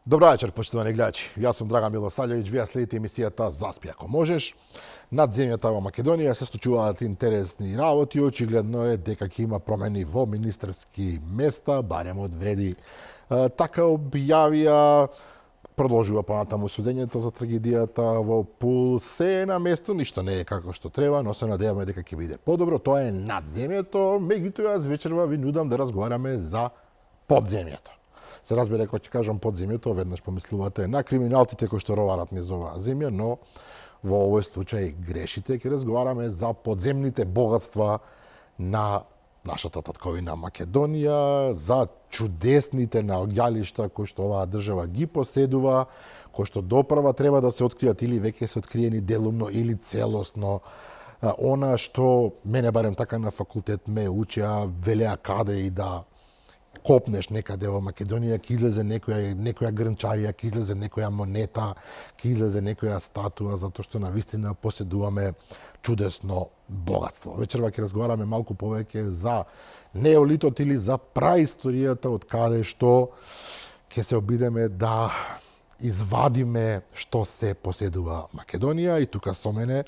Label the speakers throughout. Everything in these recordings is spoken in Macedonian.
Speaker 1: Добра вечер, почитувани гледачи. Јас сум Драган Милосављевиќ, вие следите емисијата Заспи ако можеш. Над земјата во Македонија се случуваат интересни работи, очигледно е дека ќе има промени во министерски места, барем од вреди. Така објавија, продолжува понатаму судењето за трагедијата во Пул. Се е на место, ништо не е како што треба, но се надеваме дека ќе биде подобро. Тоа е над земјето, меѓутоа јас вечерва ви нудам да разговараме за подземјето. Се разбира, кога ќе кажам подземјето, веднаш помислувате на криминалците кои што роварат низ оваа земја, но во овој случај грешите. Ќе разговараме за подземните богатства на нашата татковина Македонија, за чудесните наоѓалишта кои што оваа држава ги поседува, кои што допрва треба да се откријат или веќе се откриени делумно или целосно. Она што мене барем така на факултет ме учеа, велеа каде и да копнеш некаде во Македонија, ќе излезе некоја грнчарија, ќе излезе некоја монета, ќе излезе некоја статуа, затоа што навистина поседуваме чудесно богатство. Вечерва ќе разговараме малку повеќе за неолитот или за праисторијата, од каде што ќе се обидеме да извадиме што се поседува Македонија. И тука со мене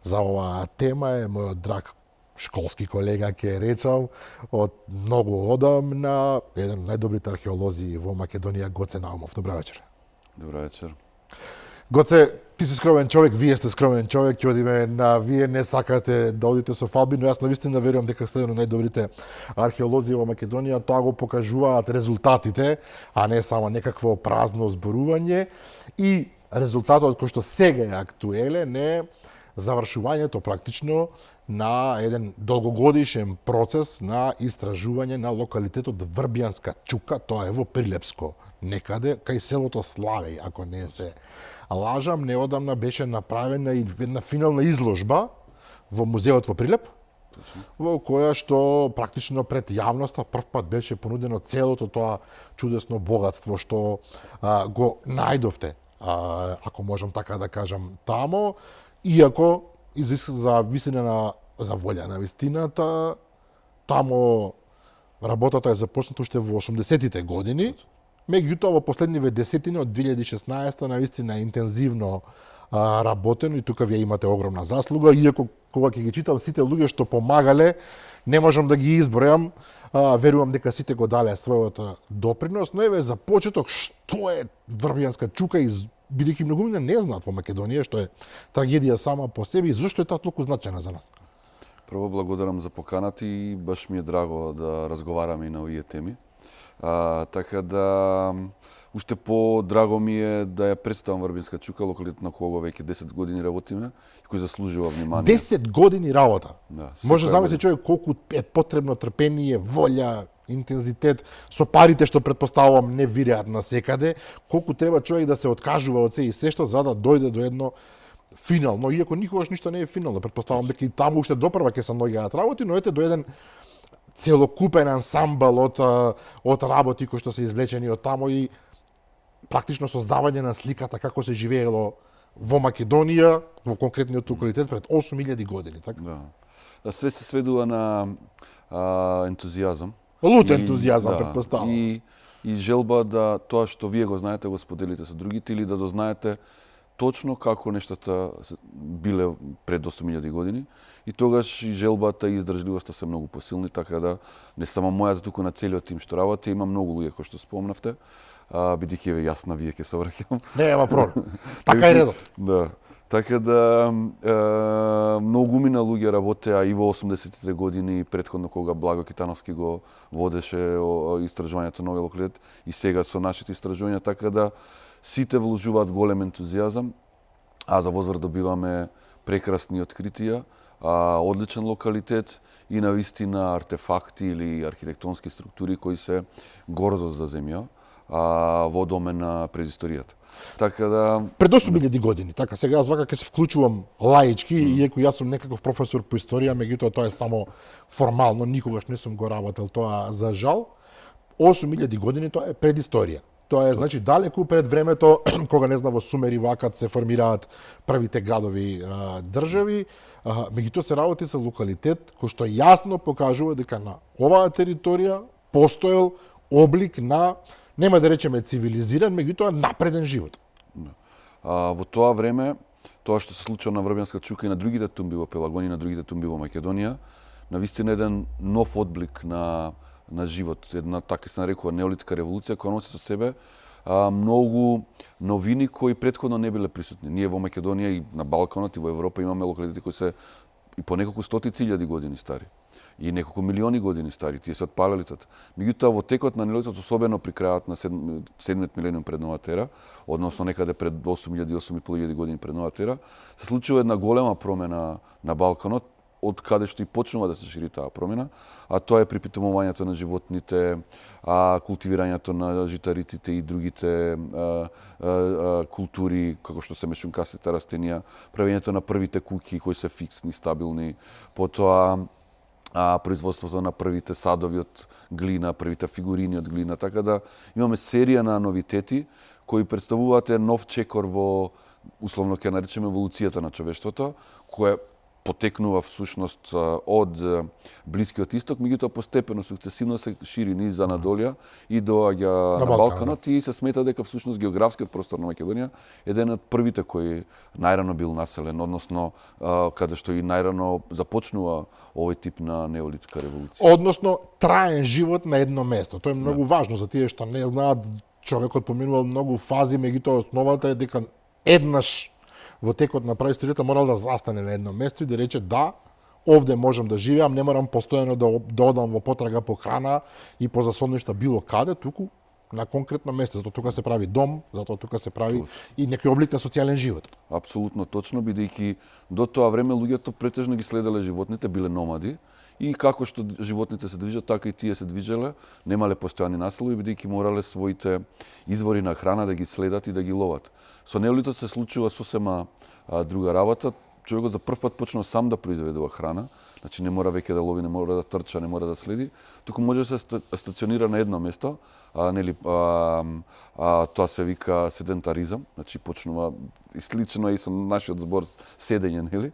Speaker 1: за оваа тема е мојот драг школски колега, ќе речам, од многу одам на еден од најдобрите археолози во Македонија, Гоце Наумов. Добра вечер.
Speaker 2: Добра вечер.
Speaker 1: Гоце, ти си скромен човек, вие сте скромен човек, ќе одиме на вие не сакате да одите со фалби, но јас навистина верувам дека сте еден од најдобрите археолози во Македонија. Тоа го покажуваат резултатите, а не само некакво празно зборување. И резултатот кој што сега е актуелен е завршувањето практично на еден долгогодишен процес на истражување на локалитетот Врбјанска чука, тоа е во Прилепско, некаде кај селото Славеј, ако не се лажам. Неодамна беше направена и една финална изложба во музеот во Прилеп, во која што практично пред јавноста прв пат беше понудено целото тоа чудесно богатство што го најдовте, ако можам така да кажам, тамо. Иако, за висина за волја на вистината, тамо работата е започната уште во 80-тите години, меѓутоа во последниве десетини од 2016 на вистина интензивно работено и тука вие имате огромна заслуга, иако кога ќе ги читам сите луѓе што помагале, не можам да ги избројам, верувам дека сите го дале својот допринос, но еве за почеток што е Врбјанска чука и бидејќи многумина не знаат во Македонија, што е трагедија сама по себе, и зошто е таа толку значајна за нас?
Speaker 2: Прво благодарам за поканата и баш ми е драго да разговараме и на овие теми. Така да, уште по-драго ми е да ја представам Врбјанска чука, локалитет на кого веќе 10 години работиме и кој заслужува внимание.
Speaker 1: 10 години работа?
Speaker 2: Да.
Speaker 1: Може замисли човек колку е потребно трпение, волја, интензитет, со парите што предпоставувам не виреат на секаде, колку треба човек да се откажува од се и се што за да дојде до едно финално, иако никогаш ништо не е финално, предпоставувам дека и таму уште допрва ќе се наоѓаат работи, но ете до еден целокупен ансамбл од работи кои што се извлечени од тамо и практично создавање на сликата како се живеело во Македонија, во конкретниот локалитет пред 8000 години, така?
Speaker 2: Да. Све се сведува на ентузијазам.
Speaker 1: Лут ентузијазам, предпоставам.
Speaker 2: И желба да тоа што вие го знаете го споделите со другите или да дознаете точно како нештата биле пред 8000 години. И тогаш и желбата и издржливоста се многу посилни, така да не само мојата, туку на целиот тим што работи, има многу луѓе кои што спомнавте, бидејќи еве јас на вие ќе се враќам.
Speaker 1: Нема проблем. Така е редот.
Speaker 2: Да. Така да многумина луѓе работеа и во 80-тите години, претходно кога Благо Китановски го водеше истражувањето на овој локалитет и сега со нашите истражувања, така да сите вложуваат голем ентузијазам, а за возврат добиваме прекрасни откритија, одличен локалитет и навистина артефакти или архитектонски структури кои се гордост за земја во домен на предисторијата. Така да
Speaker 1: пред 8000 години, така сега јас вака ќе се вклучувам лаички, иако јас сум некаков професор по историја, меѓутоа тоа е само формално, никогаш не сум го работел тоа за жал. 8000 години тоа е предисторија. Тоа е значи далеку пред времето кога не знам во Сумер и Вакат се формираат првите градови држави, меѓутоа се работи за локалитет кој што јасно покажува дека на оваа територија постоел облик на нема да речеме цивилизиран, меѓутоа напреден живот.
Speaker 2: Во тоа време, тоа што се случува на Врбјанска чука и на другите тумби во Пелагонија, и на другите тумби во Македонија, навистина еден нов одблик на живот, една така се нарекува неолитска револуција која носи со себе многу новини кои претходно не биле присутни. Ние во Македонија и на Балканот и во Европа имаме локалитети кои се и по неколку стотици илјади години стари и неколку милиони години стари, тие се од палеолитот. Меѓутоа во текот на неолитот, особено при крајот на 7 милениум пред новата ера, односно некаде пред 8.000-8.500 години пред новата ера, се случува една голема промена на Балканот, од каде што и почнува да се шири таа промена, а тоа е припитомувањето на животните, култивирањето на житариците и другите култури, како што се мешункастите растенија, правењето на првите куќи кои се фиксни, стабилни, потоа производството на првите садови од глина, првите фигурини од глина, така да имаме серија на новитети кои представуваат нов чекор во, условно ќе наречеме, еволуцијата на човештвото, кое потекнува всушност од Блискиот исток, меѓутоа постепено, сукцесивно се шири низ за надолја и доаѓа на Балканот и се смета дека всушност географскиот простор на Македонија е еден од првите кои најрано бил населен, односно каде што и најрано започнува овој тип на неолитска револуција.
Speaker 1: Односно траен живот на едно место. Тоа е многу важно за тие што не знаат. Човекот поминувал многу фази, меѓутоа основата е дека еднаш во текот на праисторијата морал да застане на едно место и да рече да, овде можам да живеам, не морам постојано да одам во потрага по храна и по засолништа било каде, туку на конкретно место. Затоа тука се прави дом, затоа тука се прави и некој облик на социјален живот.
Speaker 2: Апсолутно точно, бидејќи до тоа време луѓето претежно ги следеле животните, биле номади, и како што животните се движат, така и тие се движеле, немале постојани населби, бидејќи морале своите извори на храна да ги следат и да ги ловат. Со неолитот се случува сосема друга работа. Човекот за прв пат почнува сам да произведува храна, значи не мора веќе да лови, не мора да трча, не мора да следи, туку може да се стационира на едно место, тоа се вика седентаризам, значи почнува и слично и со нашиот збор седење, нели?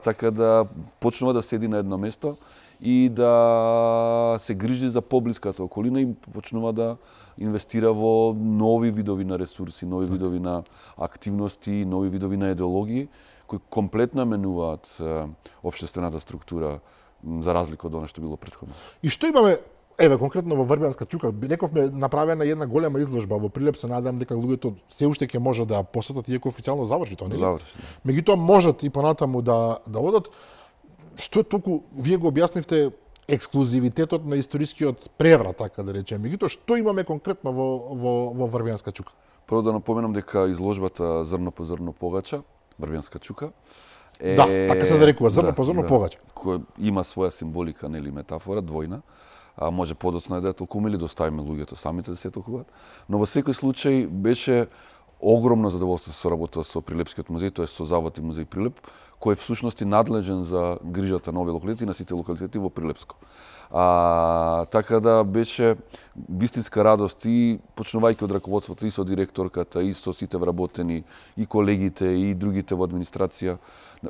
Speaker 2: Така да почнува да седи на едно место и да се грижи за поблиската околина и почнува да инвестира во нови видови на ресурси, нови видови на активности, нови видови на идеологии, кои комплетно менуваат општествената структура за разлика од она што било претходно.
Speaker 1: И што имаме, еве конкретно во Врбјанска чука, рековме направена една голема изложба во Прилеп, се надевам дека луѓето се уште ќе може да посетат иако официјално заврши тоа, нели?
Speaker 2: Заврши.
Speaker 1: Меѓутоа можат и понатаму да одат. Што толку вие го објаснивте ексклузивитетот на историскиот преврат, така да речеме. Меѓутоа што имаме конкретно во Врбјанска чука?
Speaker 2: Прво да напоменам дека изложбата Зрно по зрно погача, Врбјанска чука,
Speaker 1: Да, така се нарекува, зрно по зрно погача.
Speaker 2: Кој има своја символика, нели, метафора, двојна. Може подоцна да ја толкуваме или да оставиме луѓето самите да се толкуваат. Но во секој случај беше огромно задоволство да се соработува со Прилепскиот музеј, тоа е со Завод и музеј Прилеп, кој е всушност надлежен за грижата на овие локалитети и на сите локалитети во Прилепско. Така да беше вистинска радост и почнувајќи од раководството и со директорката и со сите вработени и колегите и другите во администрација.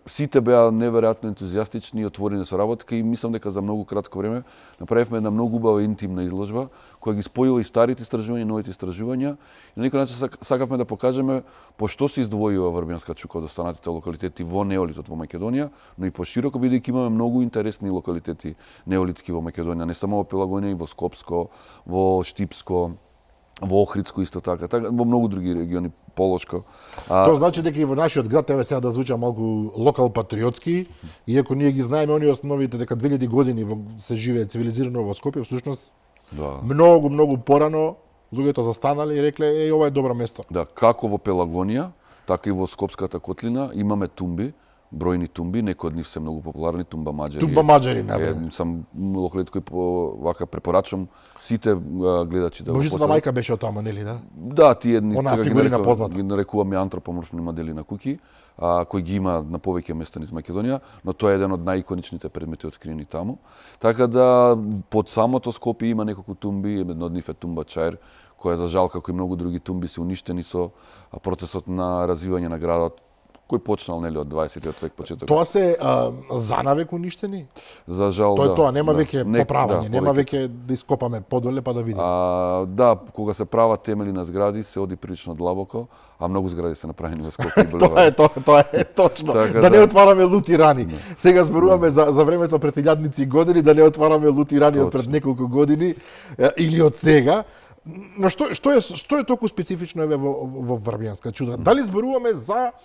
Speaker 2: Сите беа неверојатно ентузијастични и отворени со работка и мислам дека за многу кратко време направивме една многу убава интимна изложба која ги спојува и старите истражувања и новите истражувања. И на некој начин сакавме да покажеме по што се издвојува Врбјанска чука од останатите локалитети во неолитот во Македонија, но и пошироко бидејќи имаме многу интересни локалитети неолитски во Македонија, не само во Пелагонија, и во Скопско, во Штипско, во Охридско исто така, во многу други региони, Полошко.
Speaker 1: Тоа значи дека и во нашиот град, еве сега да звуча малку локал патриотски, иако ние ги знаеме оние основите дека 2000 години се живее цивилизирано во Скопје, всушност многу порано луѓето застанале и рекле ова е добро место.
Speaker 2: Да, како во Пелагонија, така и во Скопската котлина имаме тумби, бројни тумби, некои од нив се многу популарни, Тумба Маџари.
Speaker 1: Тумба Маџари, например.
Speaker 2: Сам локалитет кој вака препорачувам сите гледачи да го
Speaker 1: Божисова мајка беше од таму, нели, да?
Speaker 2: Да, тие едни
Speaker 1: ги
Speaker 2: нарекуваме антропоморфни модели на куќи, кои ги има на повеќе места низ Македонија, но тоа е еден од најиконичните предмети откриени таму. Така да под самото Скопје има неколку тумби, едно од нив е Тумба Чаир, која за жал како и многу други тумби се уништени со процесот на развивање на градот, кој почнал нели од 20-тиот век почеток.
Speaker 1: Тоа се занавек уништени?
Speaker 2: За жал
Speaker 1: Тоа е
Speaker 2: да.
Speaker 1: тоа, нема
Speaker 2: да.
Speaker 1: веќе поправање, нема веќе да ископаме подоле па да видиме.
Speaker 2: Да, кога се прават темели на згради, се оди прилично длабоко, а многу згради се направени во Скопје и булевари.
Speaker 1: Тоа е точно.
Speaker 2: Така
Speaker 1: да не отвараме лути рани. Сега зборуваме за времето пред 1000 години, да не отвараме лути рани од пред неколку години или од сега. Но што е толку специфично еве во Врбијанска чука? Дали зборуваме за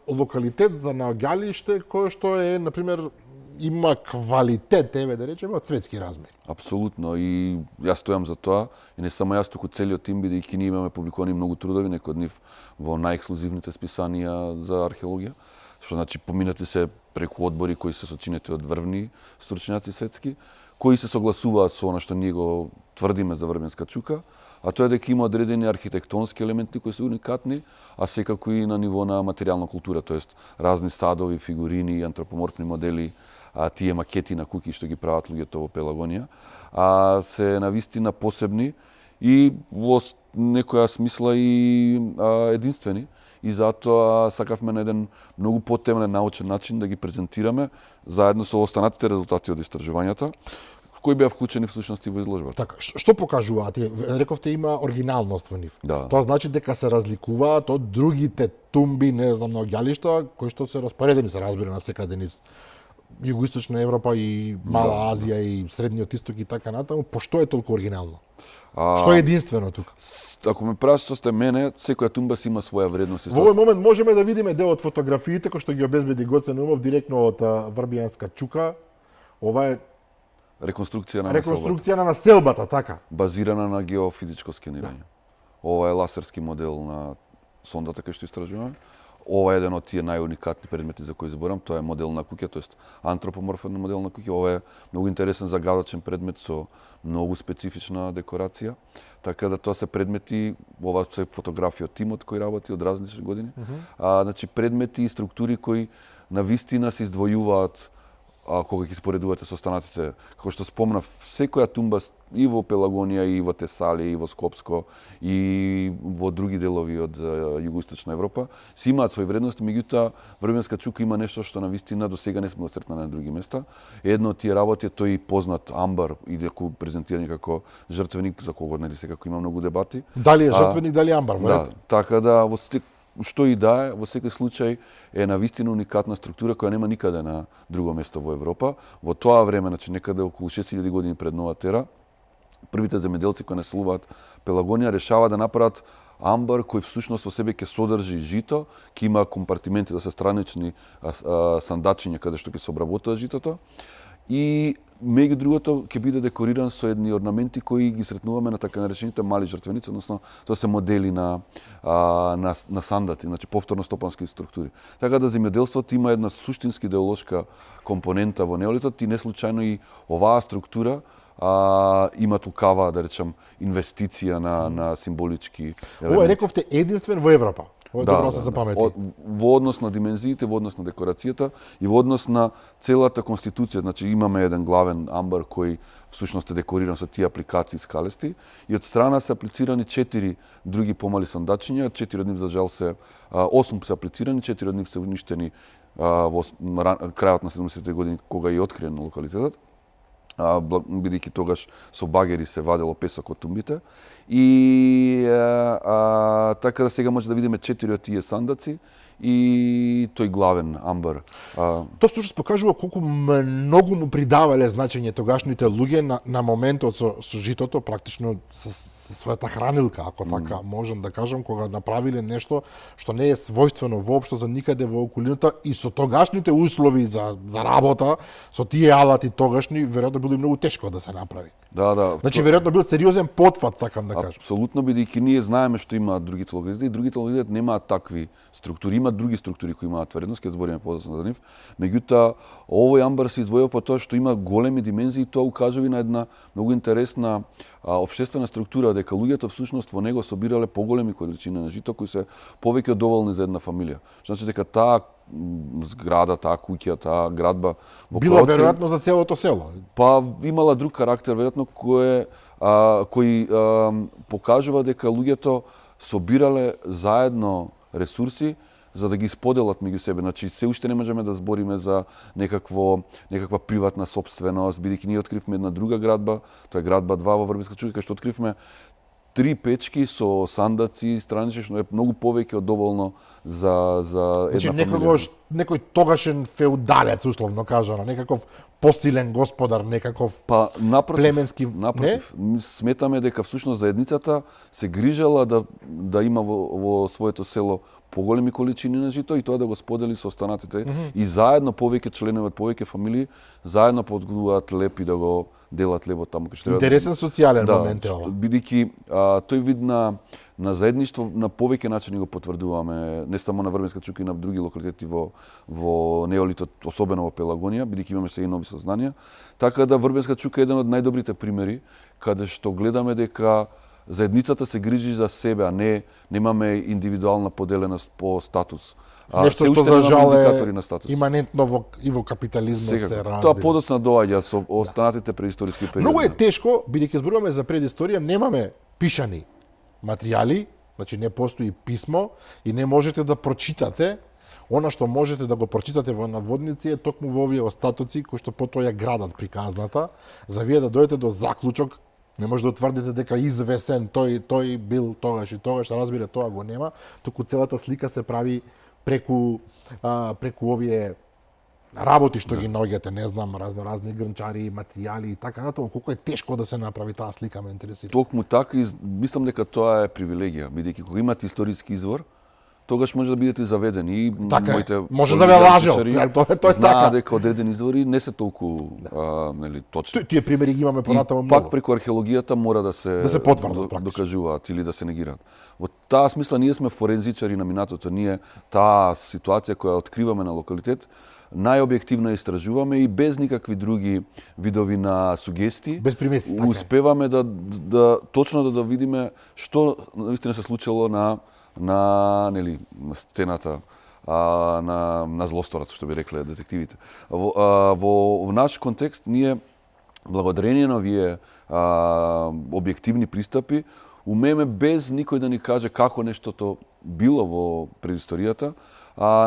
Speaker 1: локалитет, за наоѓалиште кој што е на пример има квалитет, еве да речеме, од светски размери?
Speaker 2: Апсолутно, и јас стојам за тоа, и не само јас, туку целиот тим, бидејќи ние имаме публикувани многу трудови, некои од нив во најексклузивните списанија за археологија, што значи поминати се преку одбори кои се сочинети од врвни стручњаци светски, кои се согласуваат со она што ние го тврдиме за Врбијанска чука, а тоа е дека има одредени архитектонски елементи кои се уникатни, а секако и на ниво на материјална култура, тоест разни садови, фигурини, антропоморфни модели, тие макети на куќи што ги прават луѓето во Пелагонија, се навистина посебни и во некоја смисла и единствени. И затоа сакавме на еден многу потемелен научен начин да ги презентираме заедно со останатите резултати од истражувањата, кои беа вклучени всушност и во изложбата.
Speaker 1: Така, што покажуваат? Рековте има оригиналност во нив.
Speaker 2: Да.
Speaker 1: Тоа значи дека се разликуваат од другите тумби, не знам, наоѓалишта, кои што се распоредени, се разбира, на секаде низ Југоисточна Европа и Мала Азија и Средниот Исток и така натаму. По што е толку оригинално? Што е единствено тука?
Speaker 2: Ако ме прашаш што сте мене, секоја тумба си има своја вредност.
Speaker 1: Во овој момент можеме да видиме дел од фотографиите кои што ги обезбеди Гоце Наумов директно од Врбијанска чука. Ова е
Speaker 2: реконструкција
Speaker 1: на населбата, така.
Speaker 2: Базирана на геофизичко скенирање. Ова е ласерски модел на сондата кај што истражуваме. Ова е еден од тие најуникатни предмети за кои зборам, тоа е модел на куќа, тоест антропоморфен модел на куќа. Ова е многу интересен загадачен предмет со многу специфична декорација. Така да тоа се предмети, ова се фотографија од тимот кој работи од различни години. Значи предмети и структури кои навистина се издвојуваат кога ги споредувате со останатите. Како што спомнав, секоја тумба и во Пелагонија, и во Тесалија, и во Скопско, и во други делови од Југоисточна Европа, си имаат своји вредности, меѓутоа Врбијанска чука има нешто што навистина до сега не сме сретнали на други места. Едно од тие работи е тој познат амбар, иако презентиран како жртвеник, за кого нели секако има многу дебати.
Speaker 1: Дали е жртвеник, дали е амбар,
Speaker 2: да, така да што и да е, во секој случај е навистина уникатна структура која нема никаде на друго место во Европа. Во тоа време, значи некаде околу 6000 години пред новата ера, првите земјоделци кои населуваат Пелагонија решаваат да направат амбар кој всушност во себе ќе содржи жито, ќе има компартименти да се странични сандачиња каде што ќе се обработува житото. И меѓу другото ќе биде декориран со едни орнаменти кои ги сретнуваме на така наречените мали жртвеници, односно тоа се модели на сандати, значи повторно стопански структури. Така да земјоделството има една суштински идеолошка компонента во неолитот и неслучајно и оваа структура има тукава, да речам, инвестиција на символички елементи.
Speaker 1: Ова рековте единствен во Европа. Добро се запамети.
Speaker 2: Во однос на димензиите, во однос на декорацијата и во однос на целата конституција. Значи имаме еден главен амбар кој всушност е декориран со тие апликации скалести и од страна се аплицирани 4 други помали сандачиња, 4 од нив за жал се 8 се аплицирани, 4 од нив се уништени во крајот на 70-те години кога и откриен локалитетот. Бидејќи тогаш со багери се вадело песок од тумбите. И така да сега може да видиме 4 од тие сандаци и тој главен амбар.
Speaker 1: Тоа всушност покажува колку многу му придавале значење тогашните луѓе на моментот со житото, практично со својата хранилка, ако така можам да кажам, кога направиле нешто што не е својствено воопшто за никаде во околината и со тогашните услови за работа, со тие алати тогашни, веројатно било многу тешко да се направи.
Speaker 2: Да.
Speaker 1: Значи веројатно бил сериозен потфат, сакам да кажам.
Speaker 2: Апсолутно, бидејќи ние знаеме што имаат другите локалитети и другите локалитети немаат такви структури, имаат други структури кои имаат вредност, ќе збориме подоцна за нив. Меѓутоа, овој амбар се издвојува по тоа што има големи димензии и тоа укажува на една многу интересна општествена структура, дека луѓето всушност во него собирале поголеми количини на жито кои се повеќе од доволни за една фамилија. Значи дека таа зграда, таа куќа, таа градба
Speaker 1: била веројатно за целото село.
Speaker 2: Па имала друг карактер веројатно кој покажува дека луѓето собирале заедно ресурси за да ги споделат меѓу себе. Значи се уште не можеме да збориме за некаква приватна сопственост, бидејќи ние откривме една друга градба, тоа е градба 2 во Врбенска чука, кај што откривме 3 печки со сандаци, странични, што е многу повеќе од доволно за една фамилија.
Speaker 1: Некој тогашен феудалец, условно кажано, некаков посилен господар, некаков племенски...
Speaker 2: Напротив, сметаме дека всушност заедницата се грижала да има во своето село поголеми количини на жито и тоа да го сподели со останатите и заедно повеќе членови од повеќе фамилии заедно подготвуваат леп и да го делат лебот таму кај што треба.
Speaker 1: Интересен социјален момент е ова.
Speaker 2: Бидејќи тој вид на заедништво на повеќе начини го потврдуваме, не само на Врбенска чука и на други локалитети во неолитот, особено во Пелагонија, бидејќи имаме сега и нови сознанија. Така да Врбенска чука е еден од најдобрите примери каде што гледаме дека заедницата се грижи за себе, а немаме индивидуална поделеност по статус.
Speaker 1: Нешто што за жал е иманентно и во капитализмот се разбира.
Speaker 2: Тоа подоцна доаѓа со останатите преисториски периоди.
Speaker 1: Многу е тешко, бидејќи зборуваме за предисторија, немаме пишани материјали, значи не постои писмо и не можете да прочитате. Она што можете да го прочитате во наводници е токму во овие остатоци кои што потоа ја градат приказната, за вие да дојдете до заклучок. Не може да утврдите дека извесен тој бил тогаш и тогаш, разбира, тоа го нема, туку целата слика се прави преку овие работи што ги наоѓате, не знам, разни грнчари, материјали и така натаму, колку е тешко да се направи таа слика, ме интересира.
Speaker 2: Токму така и мислам дека тоа е привилегија, бидејќи кога имате историски извор, тогаш може да бидете заведени и
Speaker 1: така
Speaker 2: моите
Speaker 1: може да ве лажел. Тоа е така.
Speaker 2: Дека одредени извори не се толку нели точни.
Speaker 1: Тие примери ги имаме понатаму
Speaker 2: многу. Пак преку археологијата мора да се
Speaker 1: потврдат,
Speaker 2: докажуваат или да се негираат. Во таа смисла ние сме форензичари на минатото, ние таа ситуација која откриваме на локалитет најобјективно истражуваме и без никакви други видови на сугестии.
Speaker 1: Без примеси, така.
Speaker 2: Успеваме да точно да видиме што наистина се случило на сцената на злосторот, што би рекле детективите. Во наш контекст ние благодарение на овие објективни пристапи умееме без никој да ни каже како нештото било во предисторијата,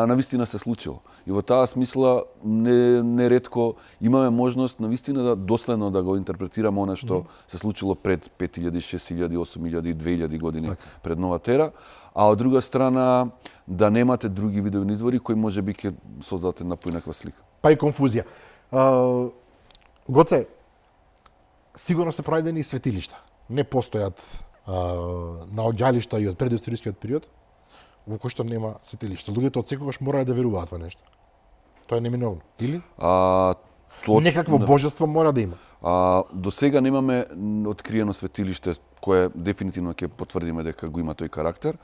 Speaker 2: навистина се случило. И во таа смисла неретко имаме можност навистина да доследно да го интерпретираме она што се случило пред 5000, 6000, 8000, 2000 години пред новата ера, а од друга страна да немате други видови извори кои можеби ќе создадат една поинаква слика.
Speaker 1: Па и конфузија. Гоце, сигурно се пронајдени светилишта. Не постојат наоѓалишта и од предисторискиот период во кој што нема светилишта. Луѓето од секогаш мора да веруваат во нешто. Тоа е неминовно, или? Некакво божество мора да има.
Speaker 2: До сега немаме откриено светилиште кое дефинитивно ќе потврдиме дека го има тој карактер.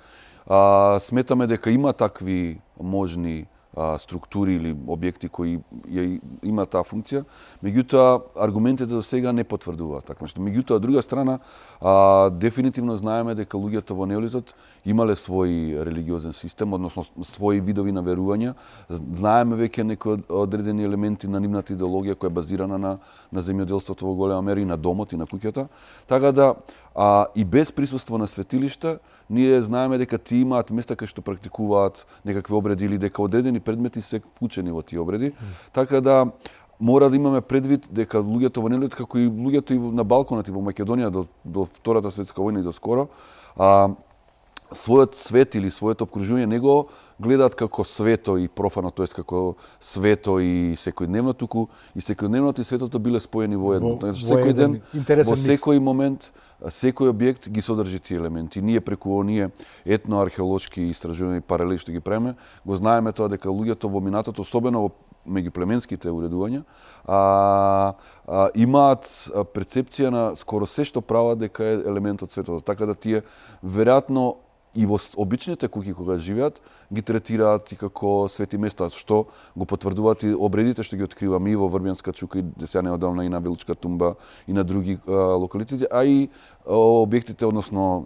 Speaker 2: Сметаме дека има такви можни структури или објекти кои има таа функција, меѓутоа аргументите до сега не потврдуваат така нешто. Меѓутоа, од друга страна, дефинитивно знаеме дека луѓето во неолитот имале свој религиозен систем, односно своји видови на верувања. Знаеме веќе некои одредени елементи на нивната идеологија која е базирана на земјоделството во голема мера и на домот и на куќата. Така да и без присуство на светилишта, ние знаеме дека тие имаат места кај што практикуваат некакви обреди или дека одредени предмети се вклучени во тие обреди. Така да мора да имаме предвид дека луѓето во неолитот, како и луѓето и на Балканот и во Македонија до Втората светска војна и до скоро, својот свет или своето обкружување не го гледаат како свето и профано, тоест како свето и секојдневно, туку и секојдневното и светото биле споени во едно. Секој ден, во секој момент, секој објект ги содржи тие елементи. Ние преку оние етноархеолошки истражувања и паралели што ги правиме, го знаеме тоа дека луѓето во минатото, особено во меѓуплеменските уредувања, имаат перцепција на скоро се што прават дека е елемент од светото. Така да тие веројатно и во обичните куќи кога живеат, ги третираат и како свети места, што го потврдуваат и обредите што ги откриваме и во Врбенска чука, и сега неодамна и на Величка тумба, и на други локалитети, а и објектите, односно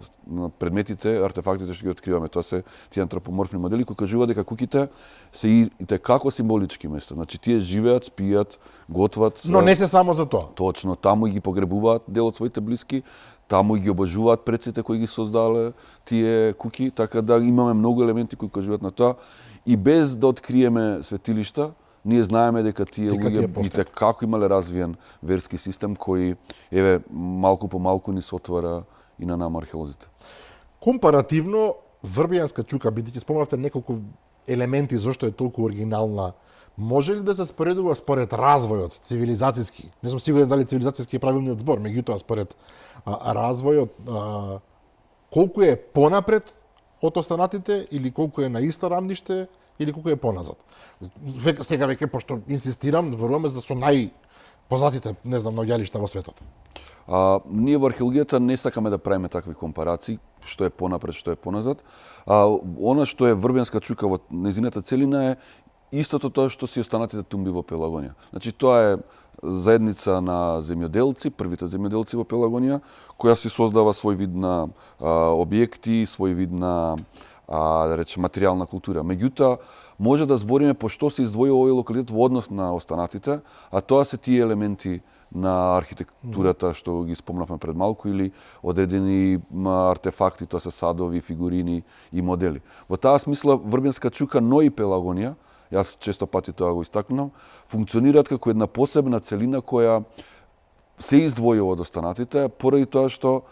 Speaker 2: предметите, артефактите што ги откриваме. Тоа се тие антропоморфни модели кои кажуваат дека куќите се и како символички места. Значи тие живеат, спијат, готват.
Speaker 1: Но не се само за тоа.
Speaker 2: Точно, таму и ги погребуваат дел од своите блиски. таму ги обожуваат предците кои ги создале тие куќи, така да имаме многу елементи кои кажуваат на тоа и без да откриеме светилишта, ние знаеме дека тие луѓе и како имале развиен верски систем кој еве малку по малку ни се отвара и на нам археолозите.
Speaker 1: Компаративно Врбијанска чука, бидејќи спомнавте неколку елементи зашто е толку оригинална, може ли да се споредува според развојот цивилизацијски? Не сум сигурен дали цивилизацијски е правилниот збор, меѓутоа според развојот колку е понапред од останатите или колку е на исто рамниште или колку е поназад. Сега веќе пошто инсистирам, зборуваме за со најпознатите, не знам, наоѓалишта во светот.
Speaker 2: Ние во археологијата не сакаме да правиме такви компарации, што е понапред, што е поназад. Она што е Врбијанска чука во незината целина е истото тоа што си останатите тумби во Пелагонија. Значи тоа е заедница на земјоделци, првите земјоделци во Пелагонија, која си создава свој вид на објекти, свој вид на да речем материјална култура. Меѓутоа може да збориме по што се издвојува овој локалитет во однос на останатите, а тоа се тие елементи на архитектурата што ги спомнавме пред малку или одредени артефакти, тоа се садови, фигурини и модели. Во таа смисла Врбијанска чука, но и Пелагонија, јас често пати тоа го истакнувам, функционираат како една посебна целина која се издвојува од останатите поради тоа што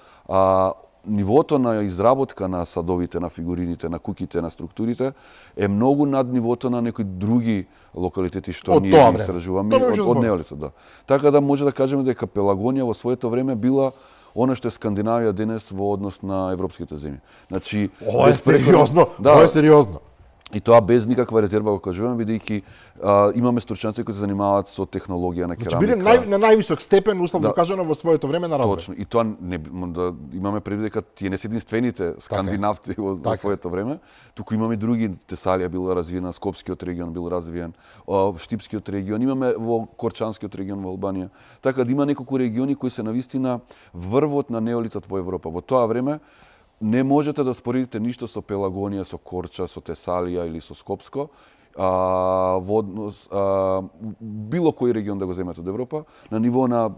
Speaker 2: нивото на изработка на садовите, на фигурините, на куќите, на структурите е многу над нивото на некои други локалитети што ние ги истражуваме од неолитот, да. Така да може да кажеме дека Пелагонија во своето време била она што е Скандинавија денес во однос на европските земји. Значи,
Speaker 1: ова е сериозно, ова е сериозно.
Speaker 2: И тоа без никаква резерва го кажувам, бидејќи имаме стручњаци кои се занимаваат со технологија на керамика.
Speaker 1: Значи биле на највисок степен, условно кажано, во своето време на развој.
Speaker 2: Точно. И тоа не да имаме предвид дека тие не се единствените скандинавци во своето време, туку имаме и други. Тесалија била развиена, Скопскиот регион бил развиен, Штипскиот регион, имаме во Корчанскиот регион во Албанија. Така да има неколку региони кои се навистина врвот на неолитот во Европа. Во тоа време не можете да споредите ништо со Пелагонија, со Корча, со Тесалија или со Скопско, во однос било кој регион да го земете од Европа, на ниво на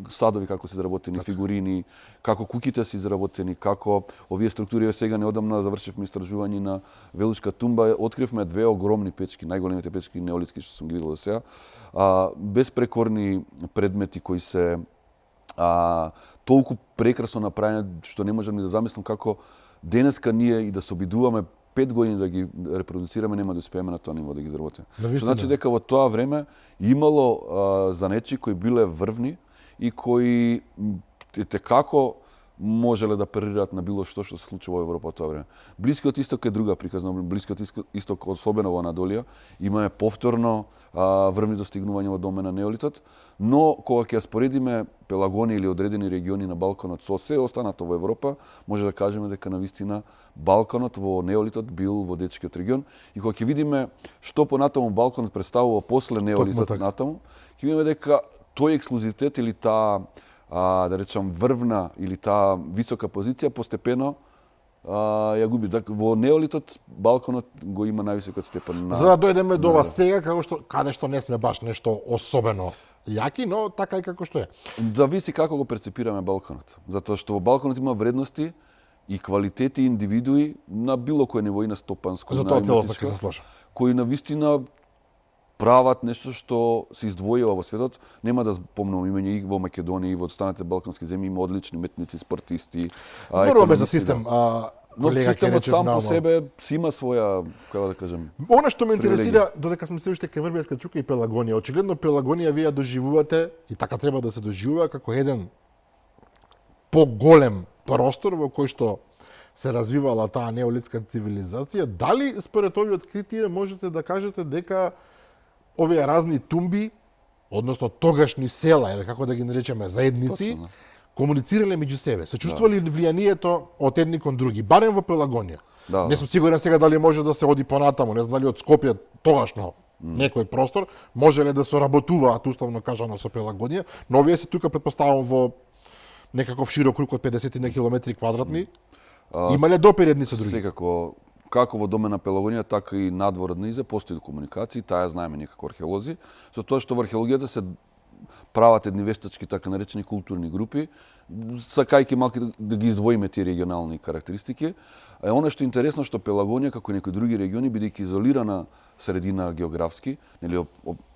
Speaker 2: садови како се изработени, фигурини, како куќите се изработени, како овие структури. Сега неодамна завршивме истражување на Велушка тумба, откривме две огромни печки, најголемите печки неолитски што сум ги видел до сега, безпрекорни предмети кои се толку прекрасно направени што не можам ни да замислам како денеска ние и да се обидуваме 5 години да ги репродуцираме, нема да успееме на тоа ниво да ги изработиме. Што значи дека во тоа време имало занечи кои биле врвни и кои како можеле да парираат на било што се случува во Европа во тоа време. Блискиот исток е друга приказна, Блискиот исток особено во Анадолија имаме повторно врвни достигнувања во домена неолитот, но кога ќе споредиме Пелагонија или одредени региони на Балканот со се останато во Европа, може да кажеме дека навистина Балканот во неолитот бил водечкиот регион и кога ќе видиме што понатаму Балканот представува после неолитот натаму, ќе видиме дека тој ексклузивитет или таа да речам врвна или таа висока позиција постепено ја губи. Во неолитот Балканот го има највисокот степен на...
Speaker 1: За да дојдеме до вас сега, каде што не сме баш нешто особено јаки, но така и како што е.
Speaker 2: Зависи како го перцепираме Балканот. Затоа што во Балканот има вредности и квалитети индивидуи на било кој ниво и на стопанско,
Speaker 1: за тоа целосно ќе се сложам.
Speaker 2: Кои навистина прават нешто што се издвојува во светот. Нема да спомнувам имења и во Македонија и во останатите балкански земји има одлични метници, спортисти.
Speaker 1: Зборуваме за систем.
Speaker 2: Но системот сам по себе си има своја, како да кажем.
Speaker 1: Она што ме интересира, додека сме се уште кај Врбијанска чука и Пелагонија, очигледно Пелагонија вие доживувате и така треба да се доживува како еден поголем простор во кој што се развивала таа неолитска цивилизација. Дали според овие откритија можете да кажете дека овие разни тумби, односно тогашни села, или како да ги наречеме заедници, комуницирале меѓу себе? Се чувствували влијанието од едни кон други, барем во Пелагонија? Не сум сигурен сега дали може да се оди понатаму, не знам дали од Скопје тогашно некој простор можеле да соработуваат условно кажано со Пелагонија, но овие се тука претпоставувам во некаков широк круг од 50 на километри квадратни. Имале допир едни со други?
Speaker 2: Секако, како во домена Пелагонија, така и надвор од низе постои комуникации, таа знаеме ние како археолози, со тоа што во археологијата се прават едни вештачки така наречени културни групи, сакајќи малку да ги издвоиме тие регионални карактеристики. Она што е интересно што Пелагонија како и некои други региони бидејќи изолирана средина географски, нели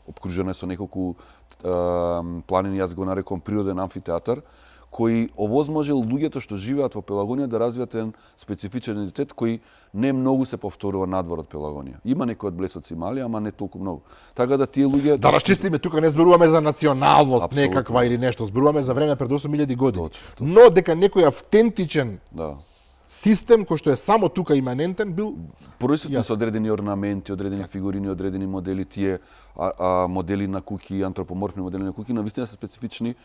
Speaker 2: обкружена со неколку планини, јас го нарекувам природен амфитеатар, кој овозможил луѓето што живеат во Пелагонија да развијат еден специфичен идентитет кој не многу се повторува надвор од Пелагонија. Има некои од блесоци мали, ама не толку многу. Така да тие луѓе
Speaker 1: Да расчистиме, тука не зборуваме за националност
Speaker 2: Апсолутно.
Speaker 1: некаква или нешто, зборуваме за време пред 8000 години.
Speaker 2: Точно.
Speaker 1: Но дека некој автентичен
Speaker 2: да.
Speaker 1: систем кој што е само тука иманентен бил
Speaker 2: Присутни се одредени орнаменти, одредени фигурини, одредени модели, тие модели на куќи, антропоморфни модели на куќи, навистина се специфични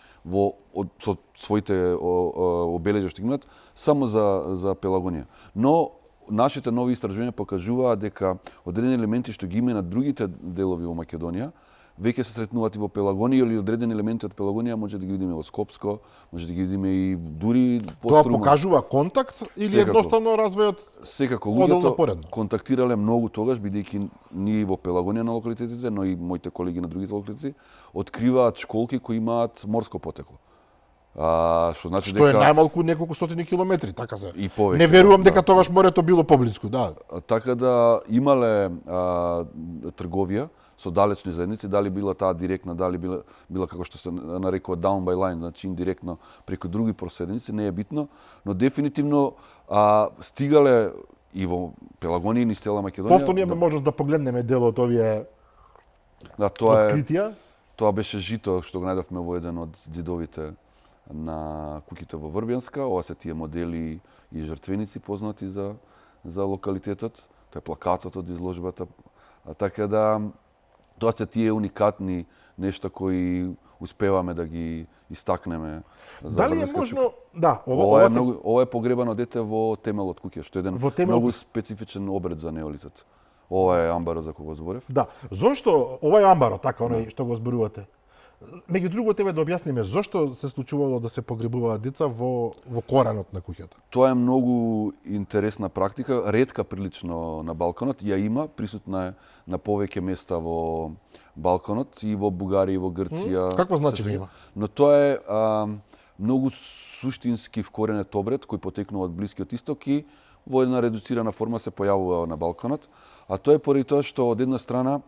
Speaker 2: со своите обележја што ги имаат само за Пелагонија. Но нашите нови истражувања покажуваат дека одредени елементи што ги има на другите делови во Македонија веќе се сретнуваат и во Пелагонија или одредени елементи од Пелагонија може да ги видиме во Скопско, може да ги видиме и дури по
Speaker 1: тоа
Speaker 2: Струма.
Speaker 1: покажува контакт или
Speaker 2: Секако.
Speaker 1: едноставно развојот
Speaker 2: Секако
Speaker 1: одел
Speaker 2: луѓето
Speaker 1: напоредно?
Speaker 2: контактирале многу тогаш, бидејќи ние во Пелагонија на локалитетите, но и моите колеги на другите локалитети, откриваат школки кои имаат морско потекло. Што значи
Speaker 1: Што е
Speaker 2: дека
Speaker 1: најмалку неколку стотини километри, така се.
Speaker 2: и повеќе.
Speaker 1: Не верувам
Speaker 2: да.
Speaker 1: дека тогаш морето било поблиску, да.
Speaker 2: Така да имале трговија со далечни заедници, дали била таа директна, дали била како што се нарекува down by line, значи индиректно преку други проседници, не е битно, но дефинитивно стигале и во Пелагонија и низ цела Македонија.
Speaker 1: Повторно имаме можност да погледнеме дел од овие
Speaker 2: Да, тоа
Speaker 1: откритија.
Speaker 2: Тоа беше жито што го најдовме во еден од ѕидовите на куќите во Врбјанска. Ова се тие модели и жртвеници познати за локалитетот. Тоа е плакатот од изложбата. Така да тоа се тие уникатни нешта кои успеваме да ги истакнеме за
Speaker 1: Дали е
Speaker 2: Врбјанска
Speaker 1: можно, да,
Speaker 2: Ова е погребано дете во темелот куќа, што е еден
Speaker 1: Во темелот.
Speaker 2: многу специфичен обред за неолитот. Ова е амбарот за кога зборев.
Speaker 1: Да. Зошто ова е амбаро, така, оној што го зборувате? Меѓу друго тебе да објасниме зошто се случувало да се погребуваат деца во коренот на куќата.
Speaker 2: Тоа е многу интересна практика, ретка прилично на Балканот, ја има, присутна е на повеќе места во Балканот и во Бугарија и во Грција.
Speaker 1: Какво значење има?
Speaker 2: Но тоа е многу суштински вкоренет обред кој потекнува од Блискиот Исток и во една редуцирана форма се појавува на Балканот, а тоа е поради тоа што од една страна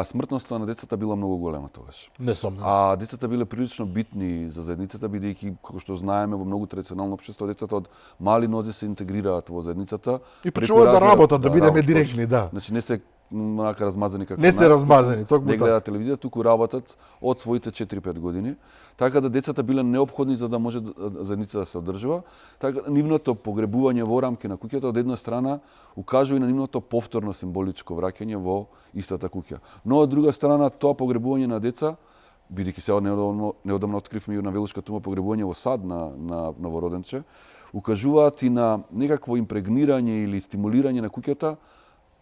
Speaker 2: смртноста на децата била многу голема тогаш.
Speaker 1: Несомнено.
Speaker 2: А децата биле прилично битни за заедницата, бидејќи, како што знаеме, во многу традиционално општество, децата од мали нозе се интегрираат во заедницата.
Speaker 1: И почнуваат да работат, да бидеме
Speaker 2: работат,
Speaker 1: директни, да.
Speaker 2: Значи не се онака размазани како
Speaker 1: Не се
Speaker 2: нас,
Speaker 1: размазани, токму
Speaker 2: не
Speaker 1: така.
Speaker 2: гледаат телевизија, туку работат од своите 4-5 години. Така да децата биле неопходни за да може заедницата да се одржува. Така нивното погребување во рамки на куќата од една страна укажува и на нивното повторно символичко враќање во истата куќа. Но од друга страна тоа погребување на деца, бидејќи се неодамно откривме и на Велушка тума погребување во сад на новороденче, укажуваат и на некакво импрегнирање или стимулирање на куќата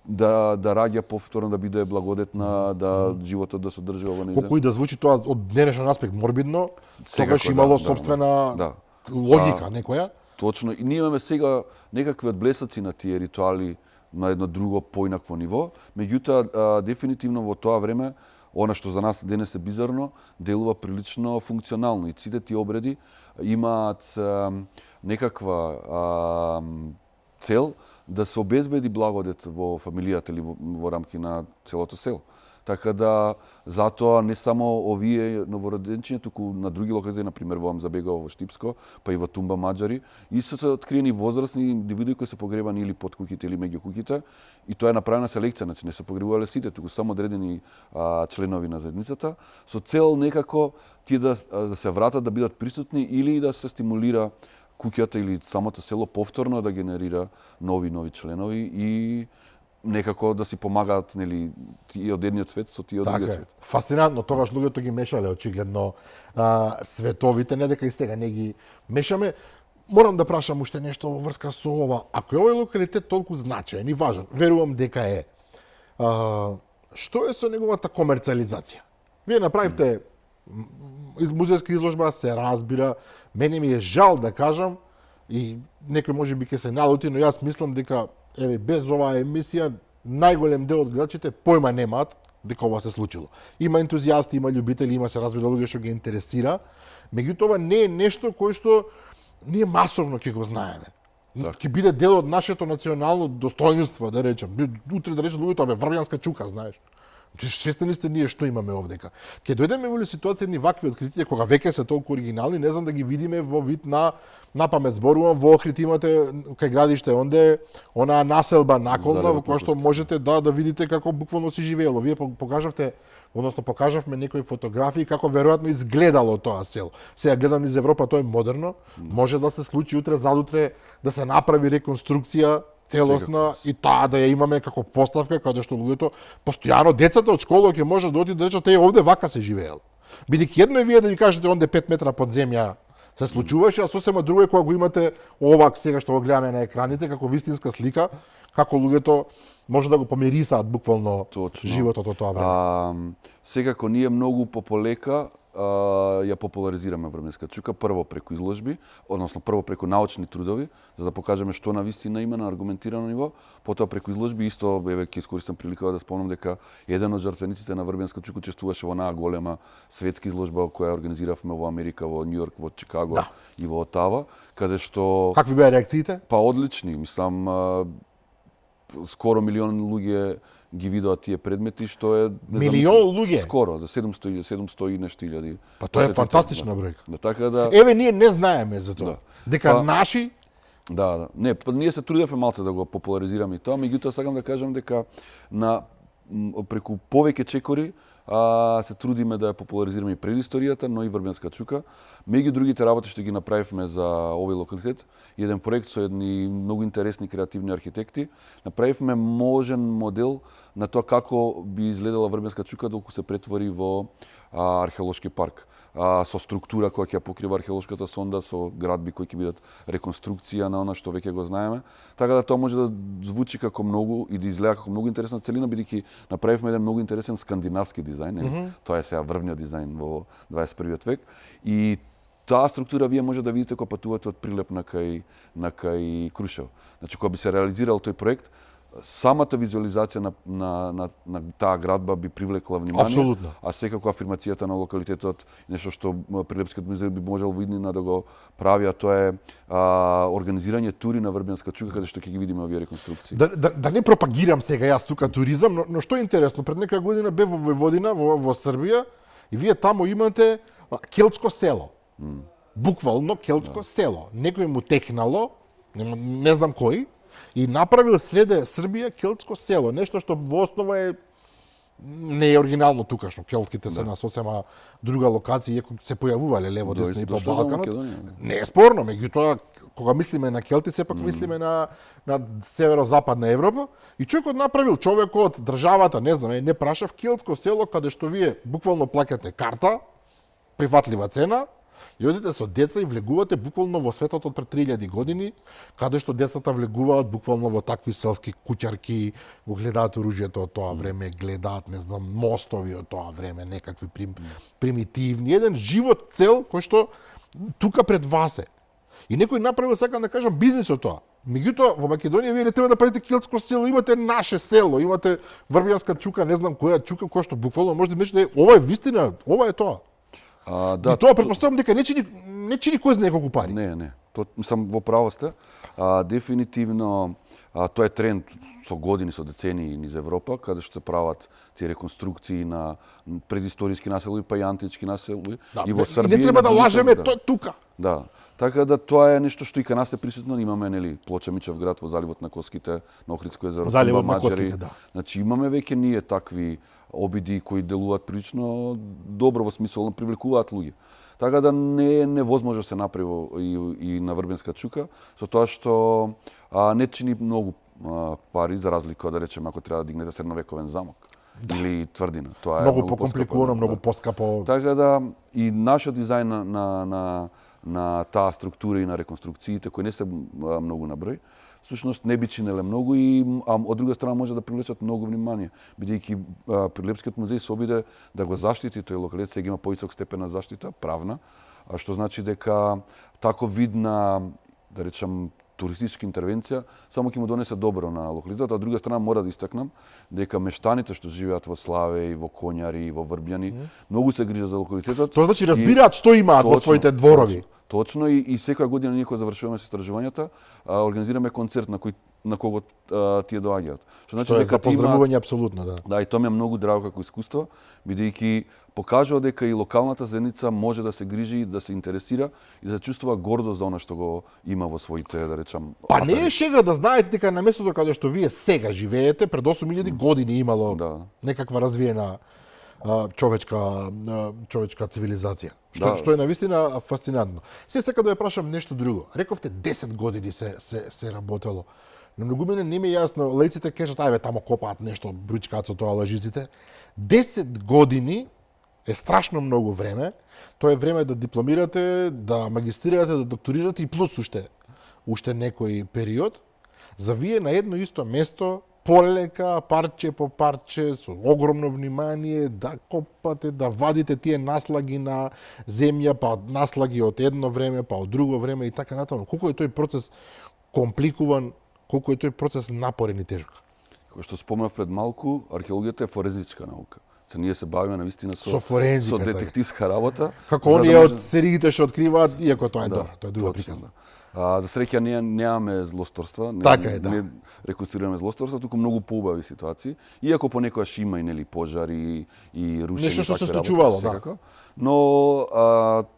Speaker 2: да раѓа повторно, да биде благодетна, да животот да се одржува во нејзин.
Speaker 1: Колку и да звучи тоа од денешен аспект морбидно,
Speaker 2: Секако,
Speaker 1: тогаш имало
Speaker 2: да,
Speaker 1: собствена
Speaker 2: да.
Speaker 1: логика некоја.
Speaker 2: Точно. И ние имаме сега некакви одблесоци на тие ритуали на едно друго поинакво ниво. Меѓутоа, дефинитивно во тоа време, она што за нас денес е бизарно, делува прилично функционално. И сите тие обреди имаат некаква цел да се обезбеди благодет во фамилијата или во рамки на целото село. Така да, затоа не само овие новороденчиња, туку на други локалитети, например во Амзабегово, во Штипско, па и во Тумба Маџари, исто се откриени возрастни индивиди кои се погребани или под куќите или меѓу куќите, и тоа е направена селекција, значи не се погребувале сите, туку само одредени членови на заедницата, со цел некако тие да се вратат, да бидат присутни или да се стимулира куќата или самото село повторно да генерира нови членови и некако да си помагаат, нели, тие од едниот свет со тие од другиот свет.
Speaker 1: Фасцинантно, тогаш луѓето ги мешале очигледно световите, не дека и сега не ги мешаме. Морам да прашам уште нешто во врска со ова. Ако е овој локалитет толку значаен и важен, верувам дека е. Што е со неговата комерцијализација? Вие направивте музејска изложба, се разбира, мене ми е жал да кажам, и некој можеби ќе се налути, но јас мислам дека без оваа емисија најголем дел од гледачите појма немаат дека ова се случило. Има ентузијасти, има љубители, има се разбира луѓе што ги интересира, меѓутоа ова не е нешто кое што ние масовно ќе го знаеме. Ќе биде дел од нашето национално достоинство, да речем. Утре да речем луѓето, врвјанска чука, знаеш. Честени сте ние што имаме овдека. Ќе дојдеме во ситуација едни вакви откритија кога веќе се толку оригинални, не знам да ги видиме во вид на памет зборувам, во Охрид имате кај градиште онде онаа населба наколна во која што можете да видите како буквално си живеело. Вие покажавме некои фотографии како веројатно изгледало тоа село. Сега гледам из Европа, тоа е модерно, може да се случи утре задутре да се направи реконструкција целосна и таа да ја имаме како поставка каде што луѓето постојано децата од школа ќе може да одат да речат овде вака се живеел. Бидејќи едно е вие да ви кажете онде 5 метра под земја се случуваше, а сосема друго е кога го имате овак сега што го гледаме на екраните како вистинска слика, како луѓето може да го помирисаат буквално животот од тоа време.
Speaker 2: Секако ние многу пополека ја популаризираме врвенска чука, прво преку изложби, односно прво преку научни трудови, за да покажеме што на вистина има на аргументирано ниво, потоа преку изложби исто ќе искористам приликава да спомнам дека еден од жртвениците на врвенска чука учествуваше во онаа голема светска изложба која организиравме во Америка, во Њујорк, во Чикаго и во Отава, каде што
Speaker 1: Какви беа реакциите?
Speaker 2: Па одлични, мислам скоро милион луѓе ги видоа тие предмети, што е...
Speaker 1: Милион луѓе?
Speaker 2: Скоро, 700 и нешто илјади.
Speaker 1: Па тоа е фантастична бројка.
Speaker 2: Да, така да...
Speaker 1: Еве, ние не знаеме за тоа. Дека наши...
Speaker 2: Да. Не, ние се трудевме малце да го популаризираме и тоа, меѓутоа сакам да кажам дека преку повеќе чекори се трудиме да ја популаризираме и предисторијата, но и врвенска чука. Меѓу другите работи што ги направивме за овој локалитет, еден проект со едни многу интересни креативни архитекти, направивме можен модел на тоа како би изгледала врвенска чука доколку се претвори во археолошки парк, со структура која ќе покрива археолошката сонда, со градби кои ќе бидат реконструкција на она што веќе го знаеме. Така да тоа може да звучи како многу и да изгледа како многу интересна целина, бидејќи направивме еден многу интересен скандинавски дизајн, тоа е сега врвниот дизајн во 21 век и таа структура вие може да видите кога патувате од Прилеп на кај Крушево. Значи кога би се реализирал тој проект, самата визуализација на таа градба би привлекла внимание.
Speaker 1: Апсолутно.
Speaker 2: А секако афирмацијата на локалитетот, нешто што Прилепскиот музеј би можел во иднина да го прави, а тоа е организирање тури на врвенска чука, каде што ќе ги видиме овие реконструкции.
Speaker 1: Да не пропагирам сега јас тука туризам, но што е интересно, пред некоја година бев во Војводина, во Србија, и вие таму имате келтско село. Буквално келтско село. Некој му текнало, не знам кој, и направил среде Србија келтско село, нешто што во основа е не е оригинално тукашно. Келтките се на сосема друга локација, иако се појавувале лево десно и по Балканот. Не е спорно, меѓутоа кога мислиме на келти, сепак мислиме на северо-западна Европа, и човекот, државата, не знам, не прашав келтско село каде што вие буквално плаќате карта, прифатлива цена, и одите со деца и влегувате буквално во светот од пред 3000 години, каде што децата влегуваат буквално во такви селски куќарки, го гледаат оружјето од тоа време, гледаат, не знам, мостови од тоа време, некакви примитивни, еден живот цел кој што тука пред вас е. И некој направил, сакам да кажам, бизнис од тоа. Меѓутоа, во Македонија вие не треба да правите келтско село, имате наше село, имате врвјанска чука, не знам која чука, која што буквално може да мислите, ова е вистина, ова е тоа.
Speaker 2: Да,
Speaker 1: и тоа претпоставам дека не чини кој знае колку пари.
Speaker 2: Не. Тоа мислам во право сте. Дефинитивно тоа е тренд со години, со децении низ Европа, каде што се прават тие реконструкции на предисториски населби, па и антички населби и во Србија.
Speaker 1: И не треба да лажеме, тоа е тука.
Speaker 2: Да. Така да тоа е нешто што и кај нас е присутно, имаме Плоча Мичев град во заливот на Коските, на Охридско езеро,
Speaker 1: заливот на Коските, да.
Speaker 2: Значи имаме веќе ние такви обиди кои делуваат прилично добро во смисол привлекуваат луѓе. Така да не е невозможно се направи и на врвенска чука, со тоа што не чини многу пари за разлика да речеме ако треба да дигнете средновековен замок или тврдина. Тоа е
Speaker 1: многу покомпликувано, многу поскапо.
Speaker 2: Така да и нашиот дизајн на таа структура и на реконструкциите кои не се многу на број, всушност не би чинеле многу и од друга страна може да привлечат многу внимание, бидејќи Прилепскиот музеј се обиде да го заштити тој локалитет, сега има повисок степен на заштита, правна, што значи дека таков вид на, да речам, туристичка интервенција само ќе му донесе добро на локалитетот, а од друга страна мора да истакнам дека мештаните што живеат во Славе и во Конјари и во Врбјани многу се грижат за локалитетот.
Speaker 1: Тоа значи разбираат што имаат во своите дворови.
Speaker 2: Точно и секоја година ние кога завршуваме со истражувањата, организираме концерт на кого тие доаѓаат.
Speaker 1: Што е за поздравување апсолутно, да.
Speaker 2: Да, и тоа ми е многу драго како искуство, бидејќи покажува дека и локалната заедница може да се грижи, да се интересира и да се чувствува гордо за она што го има во своите, да речам,
Speaker 1: Па не е шега да знаете дека на местото каде што вие сега живеете, пред 8000 години имало некаква развиена човечка цивилизација. Што е навистина фасцинантно. Се сека да ве прашам нешто друго. Рековте 10 години се работело. На многу мене не ми е јасно, лејците кажат ајде тамо копаат нешто, бручкаат со тоа лажиците. 10 години е страшно многу време. Тоа е време да дипломирате, да магистрирате, да докторирате и плюс уште некој период. За вие на едно исто место полека, парче по парче, со огромно внимание, да копате, да вадите тие наслаги на земја, па наслаги од едно време, па од друго време и така натаму. Колку е тој процес компликуван, колку е тој процес напорен и тежок?
Speaker 2: Кој што спомнав пред малку, археологијата е форензичка наука. Се ние се бавиме навистина со детективска работа.
Speaker 1: Како оние од сериите што откриваат, иако тоа е добро, тоа е друга приказна.
Speaker 2: За среќа немаме злосторства, не реконструираме злосторства, туку многу поубави ситуации, иако понекогаш има и нели пожари и рушење.
Speaker 1: Нешто што се случувало, да.
Speaker 2: Но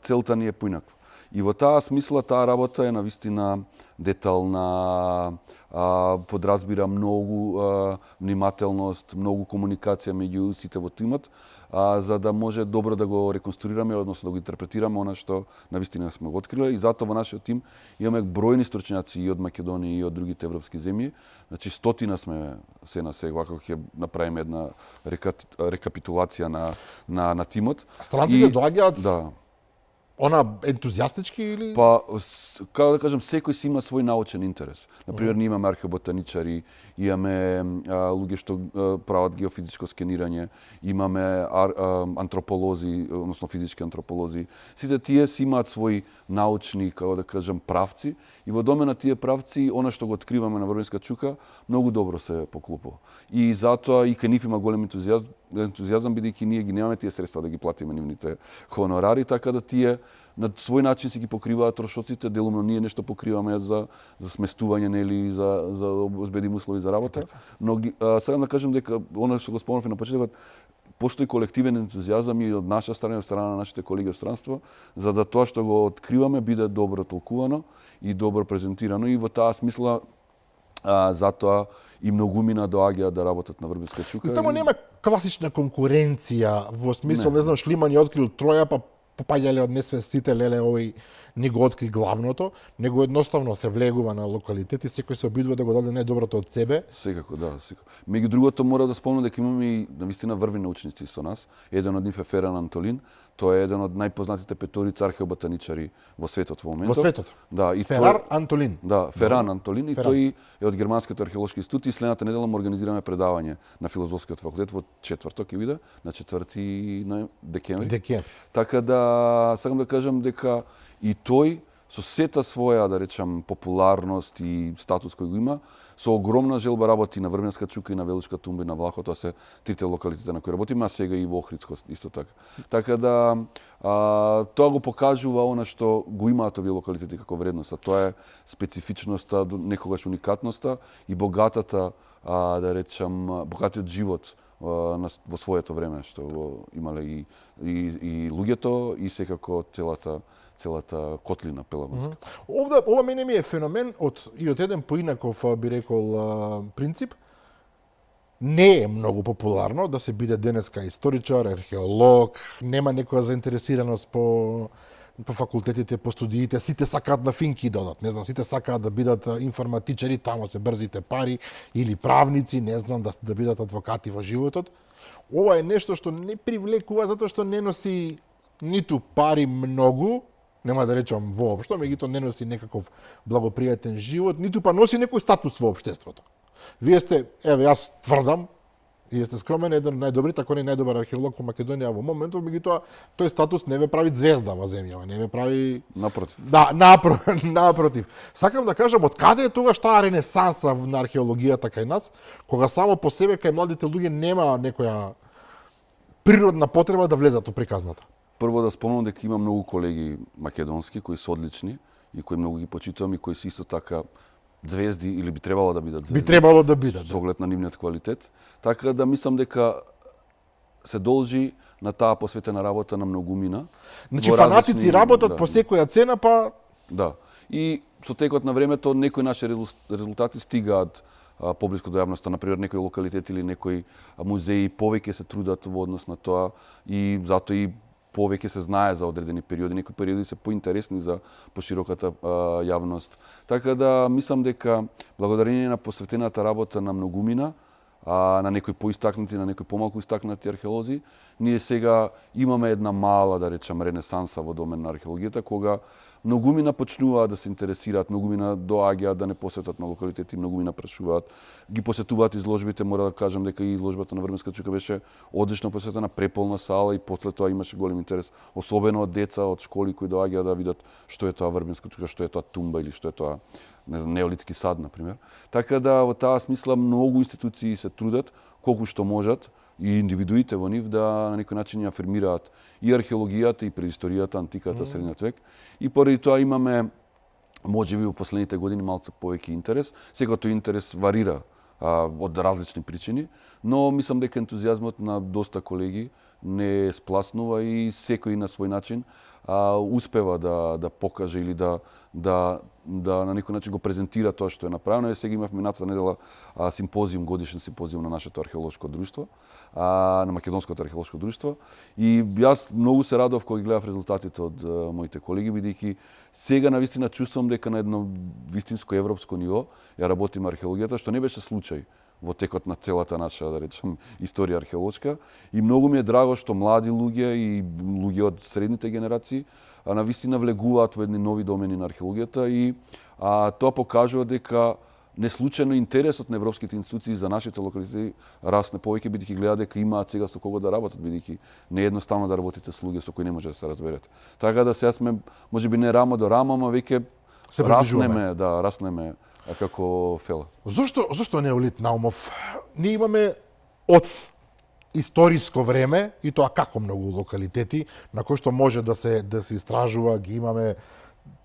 Speaker 2: целта ни е поинаква. И во таа смисла таа работа е навистина детална, подразбира многу внимателност, многу комуникација меѓу сите во тимот, за да може добро да го реконструираме, односно да го интерпретираме она што навистина сме го откриле. И затоа во нашиот тим имаме бројни стручњаци и од Македонија и од другите европски земји. Значи стотина сме се на сега, како ќе направиме една рекапитулација на тимот.
Speaker 1: Странците доаѓаат?
Speaker 2: Да.
Speaker 1: Она ентузијастички или?
Speaker 2: Па, како да кажам, секој си има свој научен интерес. Например, ние имаме археоботаничари, имаме луѓе што прават геофизичко скенирање, имаме антрополози, односно физички антрополози. Сите тие си имаат свои научни, како да кажам, правци и во доме на тие правци, она што го откриваме на Врбенска чука, многу добро се поклопува. И затоа и кај нив има голем ентузијазам, бидејќи ние ги немаме тие средства да ги платиме нивните хонорари, така да тие на свој начин си ги покриваат трошоците, делумно ние нешто покриваме за сместување нели за обезбедим услови за работа. Но сакам да кажам дека она што го спомнав на почетокот, постои колективен ентузијазам и од наша страна и од страна на нашите колеги од странство, за да тоа што го откриваме биде добро толкувано и добро презентирано и во таа смисла затоа и многумина доаѓаат да работат на Врбенска чука.
Speaker 1: И тамо нема класична конкуренција во смисол, не знам, Шлиман ја открил Троја, па попаѓале од несвесите, леле, овој не го откри главното, него едноставно се влегува на локалитет и секој се обидува да го даде најдоброто од себе.
Speaker 2: Секако, да, секако. Меѓу другото мора да спомнам дека имаме и навистина врви научници со нас. Еден од нив е Феран Антолин, тој е еден од најпознатите петорица археоботаничари во светот во моментот.
Speaker 1: Во светот.
Speaker 2: Да, и
Speaker 1: Ферар Антолин.
Speaker 2: Да, Феран Антолин и тој е од Германскиот археолошки институт и следната недела му организираме предавање на Филозофскиот факултет во четврток ќе биде, на 4 декември. Така да сакам да кажам дека и тој со сета своја, да речам, популарност и статус кој го има, со огромна желба работи на Врбенска чука и на Велушка тумба и на Влахо, тоа се трите локалитета на кои работиме, а сега и во Охридско исто така. Така да тоа го покажува она што го имаат овие локалитети како вредност, а тоа е специфичноста, некогаш уникатноста и богатата, да речам, богатиот живот во своето време што го имале и луѓето и секако целата котлина Пелагонска.
Speaker 1: Ова мене ми е феномен од еден поинаков, би рекол, принцип. Не е многу популарно да се биде денеска историчар, археолог, нема некоја заинтересираност по факултетите, по студиите, сите сакаат на финки да одат, не знам, сите сакаат да бидат информатичари, тамо се брзите пари, или правници, не знам, да бидат адвокати во животот. Ова е нешто што не привлекува затоа што не носи ниту пари многу, нема да речам воопшто, меѓутоа не носи некаков благопријатен живот, ниту па носи некој статус во општеството. Вие сте, еве, јас тврдам, И сте скромен, еден од најдобрите, ако не најдобар археолог во Македонија во моментов, меѓутоа тој статус не ве прави звезда во земјава, не ве прави
Speaker 2: Напротив.
Speaker 1: Да, напротив. Сакам да кажам од каде е тогаш таа ренесанса на археологијата кај нас, кога само по себе кај младите луѓе нема некоја природна потреба да влезат во приказната.
Speaker 2: Прво да спомнам дека има многу колеги македонски кои се одлични и кои многу ги почитувам и кои се исто така звезди или би требало да бидат звезди.
Speaker 1: Би требало да бидат.
Speaker 2: Со оглед на нивниот квалитет. Така да мислам дека се должи на таа посветена работа на многумина.
Speaker 1: Значи
Speaker 2: во
Speaker 1: фанатици
Speaker 2: различни-
Speaker 1: работат
Speaker 2: да,
Speaker 1: по секоја цена, па
Speaker 2: Да. И со текот на времето некои наши резултати стигаат поблиску до јавноста, например некои локалитети или некои музеи повеќе се трудат во однос на тоа и затоа и повеќе се знае за одредени периоди, некои периоди се поинтересни за пошироката јавност. Така да мислам дека благодарение на посветената работа на многумина, на некои поистакнати, на некои помалку истакнати археолози, ние сега имаме една мала, да речам, ренесанса во домен на археологијата, кога многумина почнуваат да се интересираат, многумина доаѓаат да не посетат на локалитети, многумина прашуваат, ги посетуваат изложбите, мора да кажам дека и изложбата на Врбенска чука беше одлично посетена, преполна сала и после тоа имаше голем интерес, особено од деца од школи кои доаѓаат да видат што е тоа Врбенска чука, што е тоа тумба или што е тоа, не знам, неолитски сад, например. Така да во таа смисла многу институции се трудат колку што можат и индивидуите во нив да на некој начин ја афирмираат и археологијата и преисторијата, антиката, средниот век. И поради тоа имаме можеби во последните години малку повеќе интерес. Секој тој интерес варира од различни причини, но мислам дека ентузијазмот на доста колеги не спласнува и секој на свој начин успева да покаже или да на некој начин го презентира тоа што е направено. Сега имавме минатата недела симпозиум, годишен симпозиум на нашето археолошко друштво, на Македонското археолошко друштво. И јас многу се радов кога гледав резултатите од моите колеги, бидејќи сега навистина чувствувам дека на едно вистинско европско ниво ја работиме археологијата, што не беше случај во текот на целата наша, да речем, историја археолошка. И многу ми е драго што млади луѓе и луѓе од средните генерации навистина влегуваат во едни нови домени на археологијата и тоа покажува дека неслучајно интересот на европските институции за нашите локалитети расне повеќе, бидејќи гледаат дека имаат сега со кого да работат, бидејќи не е едноставно да работите со луѓе со кои не може да се разберете. Така да сега сме можеби не рамо до рамо, ама веќе
Speaker 1: се приближуваме.
Speaker 2: раснеме како фела.
Speaker 1: Зошто неолит, Наумов? Ние имаме од историско време, и тоа како многу локалитети, на кои што може да се истражува, ги имаме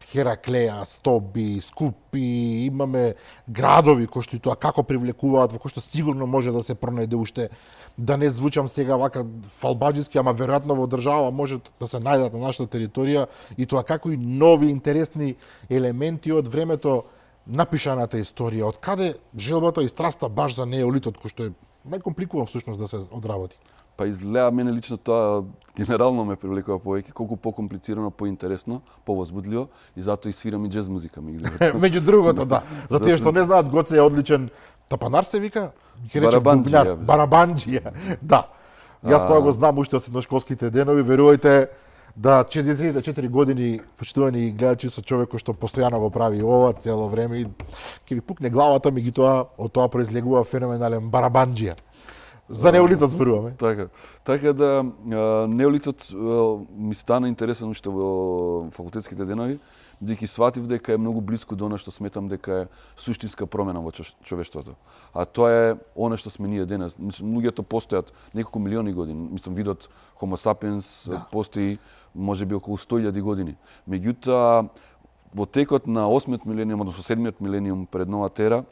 Speaker 1: Хераклеја, Стоби, Скупи, имаме градови кои што и тоа како привлекуваат, во кои што сигурно може да се пронајде уште, да не звучам сега вака фалбаџиски, ама веројатно во држава може да се најдат на нашата територија, и тоа како и нови интересни елементи од времето напишаната историја, од каде желбата и страста баш за неолитот, кој што е најкомпликуван всушност да се одработи.
Speaker 2: Па изгледа мене лично тоа генерално ме привлекува повеќе, колку покомплицирано, поинтересно, повозбудливо и затоа и свирам и џез музика ми изгледа.
Speaker 1: Меѓу другото, да. За тие што не знаат, Гоце е одличен тапанар се вика, ќе рече бубњар, барабанџија. Да. Јас тоа го знам уште од средношколските денови, верувајте да 4 години почитувани гледачи со човек кој што постојано го прави ова цело време и ќе ви пукне главата, меѓутоа од тоа произлегува феноменален барабанџија. За неолитот зборуваме.
Speaker 2: Така да неолитот ми стана интересен уште во факултетските денови, бидејќи сватив дека е многу блиску до она што сметам дека е суштинска промена во човештвото. А тоа е она што сме ние денес. Луѓето постојат неколку милиони години. Мислам, видот Homo sapiens постои можеби околу 100.000 години. Меѓутоа, во текот на 8-миот милениум, односно 7-миот милениум пред новата ера,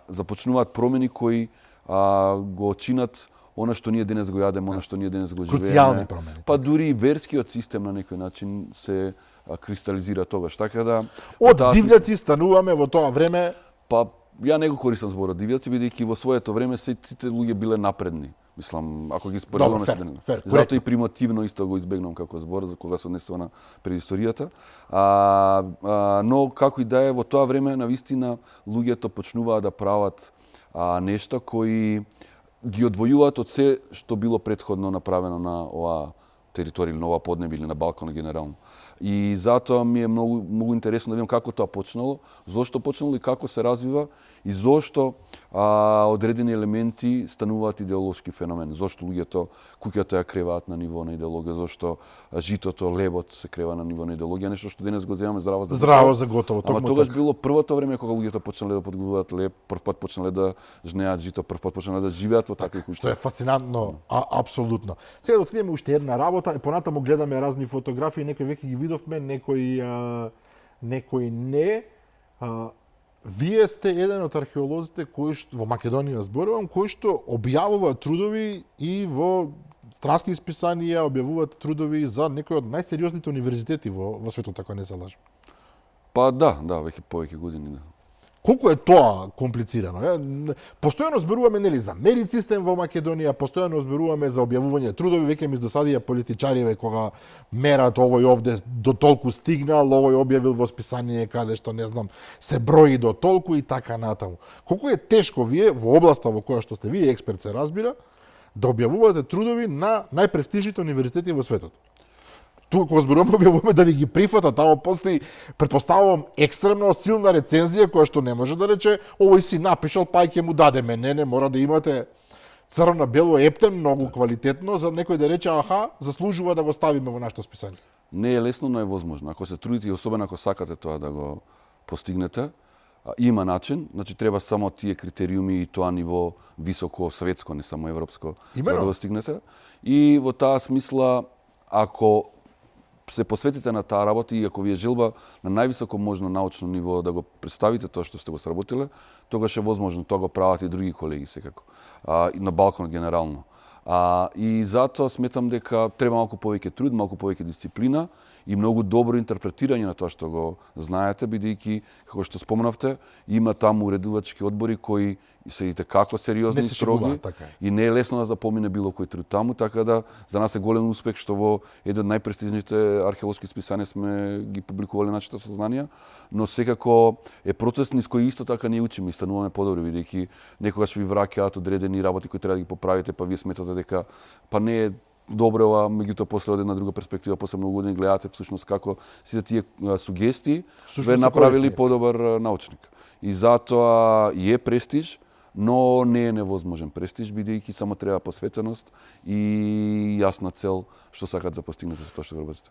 Speaker 2: започнуваат промени кои го чинат она што ние денес го јадеме, она што ние денес го живееме.
Speaker 1: Круцијални промени.
Speaker 2: Па дури и верскиот систем на некој начин се кристализира тогаш. Така да
Speaker 1: од дивљаци стануваме во тоа време.
Speaker 2: Па ја не го користам зборот дивјаци, бидејќи во своето време сите луѓе биле напредни. Мислам, ако ги споредуваме со денес. Затоа и примотивно исто го избегнам како збор за кога се однесува на предисторијата. Но како и да е, во тоа време навистина луѓето почнуваат да прават нешта кои ги одвојуваат од се што било претходно направено на оваа територија или на оваа поднебе или на Балканот генерално. И затоа ми е многу интересно да видам како тоа почнало, зошто почнало и како се развива и зошто одредени елементи стануваат идеолошки феномен. Зошто луѓето куќата ја креваат на ниво на идеологија, зошто житото, лебот се крева на ниво на идеологија, нешто што денес го земаме здраво
Speaker 1: за готово.
Speaker 2: Ама тогаш било првото време кога луѓето почнале да подготвуваат леб, прв пат почнале да жнеат жито, прв пат почнале да живеат во такви куќи.
Speaker 1: Што е фасцинантно, апсолутно. Сега да отидеме уште една работа, и понатаму гледаме разни фотографии, некои веќе ги видовме, некои не. Вие сте еден од археолозите кои што во Македонија зборувам, кои што објавуваат трудови и во странски исписанија објавуваат трудови за некои од најсериозните универзитети во светот, ако не се лажам.
Speaker 2: Па да, веќе повеќе години. Да.
Speaker 1: Колку е тоа комплицирано? Постојано зборуваме нели за мерит систем во Македонија, постојано зборуваме за објавување трудови, веќе ми издосадија политичариве кога мерат овој овде до толку стигнал, овој објавил во списание каде што не знам се брои до толку и така натаму. Колку е тешко вие во областа во која што сте вие експерт се разбира да објавувате трудови на најпрестижните универзитети во светот? Тука кога зборуваме објавуваме да ви ги прифатат, тамо постои, претпоставувам, екстремно силна рецензија која што не може да рече овој си напишал, па ќе му дадеме. Не, мора да имате црно на бело ептен, многу квалитетно, за некој да рече, аха, заслужува да го ставиме во нашето списание.
Speaker 2: Не е лесно, но е возможно. Ако се трудите и особено ако сакате тоа да го постигнете, има начин, значи треба само тие критериуми и тоа ниво високо светско, не само европско, да го стигнете. И во таа смисла, ако се посветите на таа работа и ако ви е желба на највисоко можно научно ниво да го представите тоа што сте го сработиле, тогаш е возможно, тоа го прават и други колеги секако. И на Балканот генерално. И затоа сметам дека треба малку повеќе труд, малку повеќе дисциплина и многу добро интерпретирање на тоа што го знаете, бидејќи, како што спомнавте, има таму уредувачки одбори кои се како сериозни и строги и не е лесно да запомине било кој труд таму, така да за нас е голем успех што во еден од најпрестижните археолошки списанија сме ги публикувале нашите сознанија, но секако е процес низ кој исто така ние учиме и стануваме подобри, бидејќи некогаш ви враќаат одредени работи кои треба да ги поправите, па вие сметате дека па не е добро ова, меѓутоа после од една друга перспектива, после многу години гледате всушност како сите тие сугестии ве направили подобар научник. И затоа и е престиж, но не е невозможен престиж, бидејќи само треба посветеност и јасна цел што сакате да постигнете со тоа што го работите.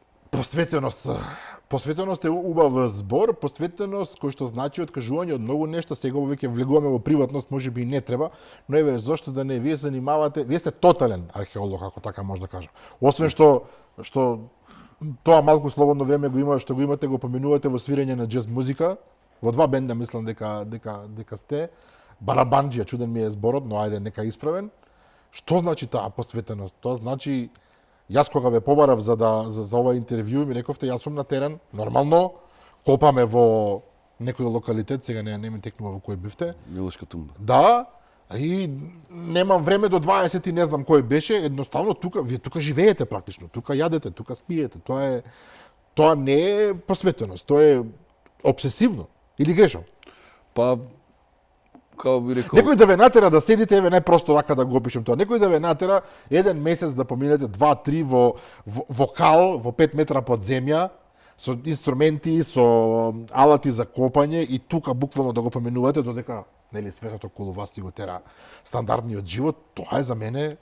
Speaker 2: Посветеност е убав збор, посветеност кој што значи откажување од многу нешта, сега веќе влегуваме во приватност, можеби и не треба, но еве зошто да не, вие занимавате, вие сте тотален археолог, ако така може да кажам. Освен што тоа малку слободно време го има, што го имате, го поминувате во свирење на џез музика, во два бенда мислам дека сте, барабанџија, чуден ми е зборот, но ајде нека исправен. Што значи таа посветеност? Тоа значи јас кога ве побарав за ова интервју, ми рековте јас сум на терен, нормално, копаме во некој локалитет, сега не ми текнува во кој бивте. Милошка тумба.
Speaker 1: Да, и немам време до 20 и не знам кој беше, едноставно тука, вие тука живеете практично, тука јадете, тука спиете, тоа не е посветеност, тоа е обсесивно. Или грешам?
Speaker 2: Па, како би рекол...
Speaker 1: Некој да ве натера да седите, еве најпросто вака да го опишем тоа. Некој да ве натера еден месец да поминете 2-3 во кал, во 5 метра под земја, со инструменти, со алати за копање и тука буквално да го поминувате додека нели светот околу вас си го тера стандардниот живот, тоа е за мене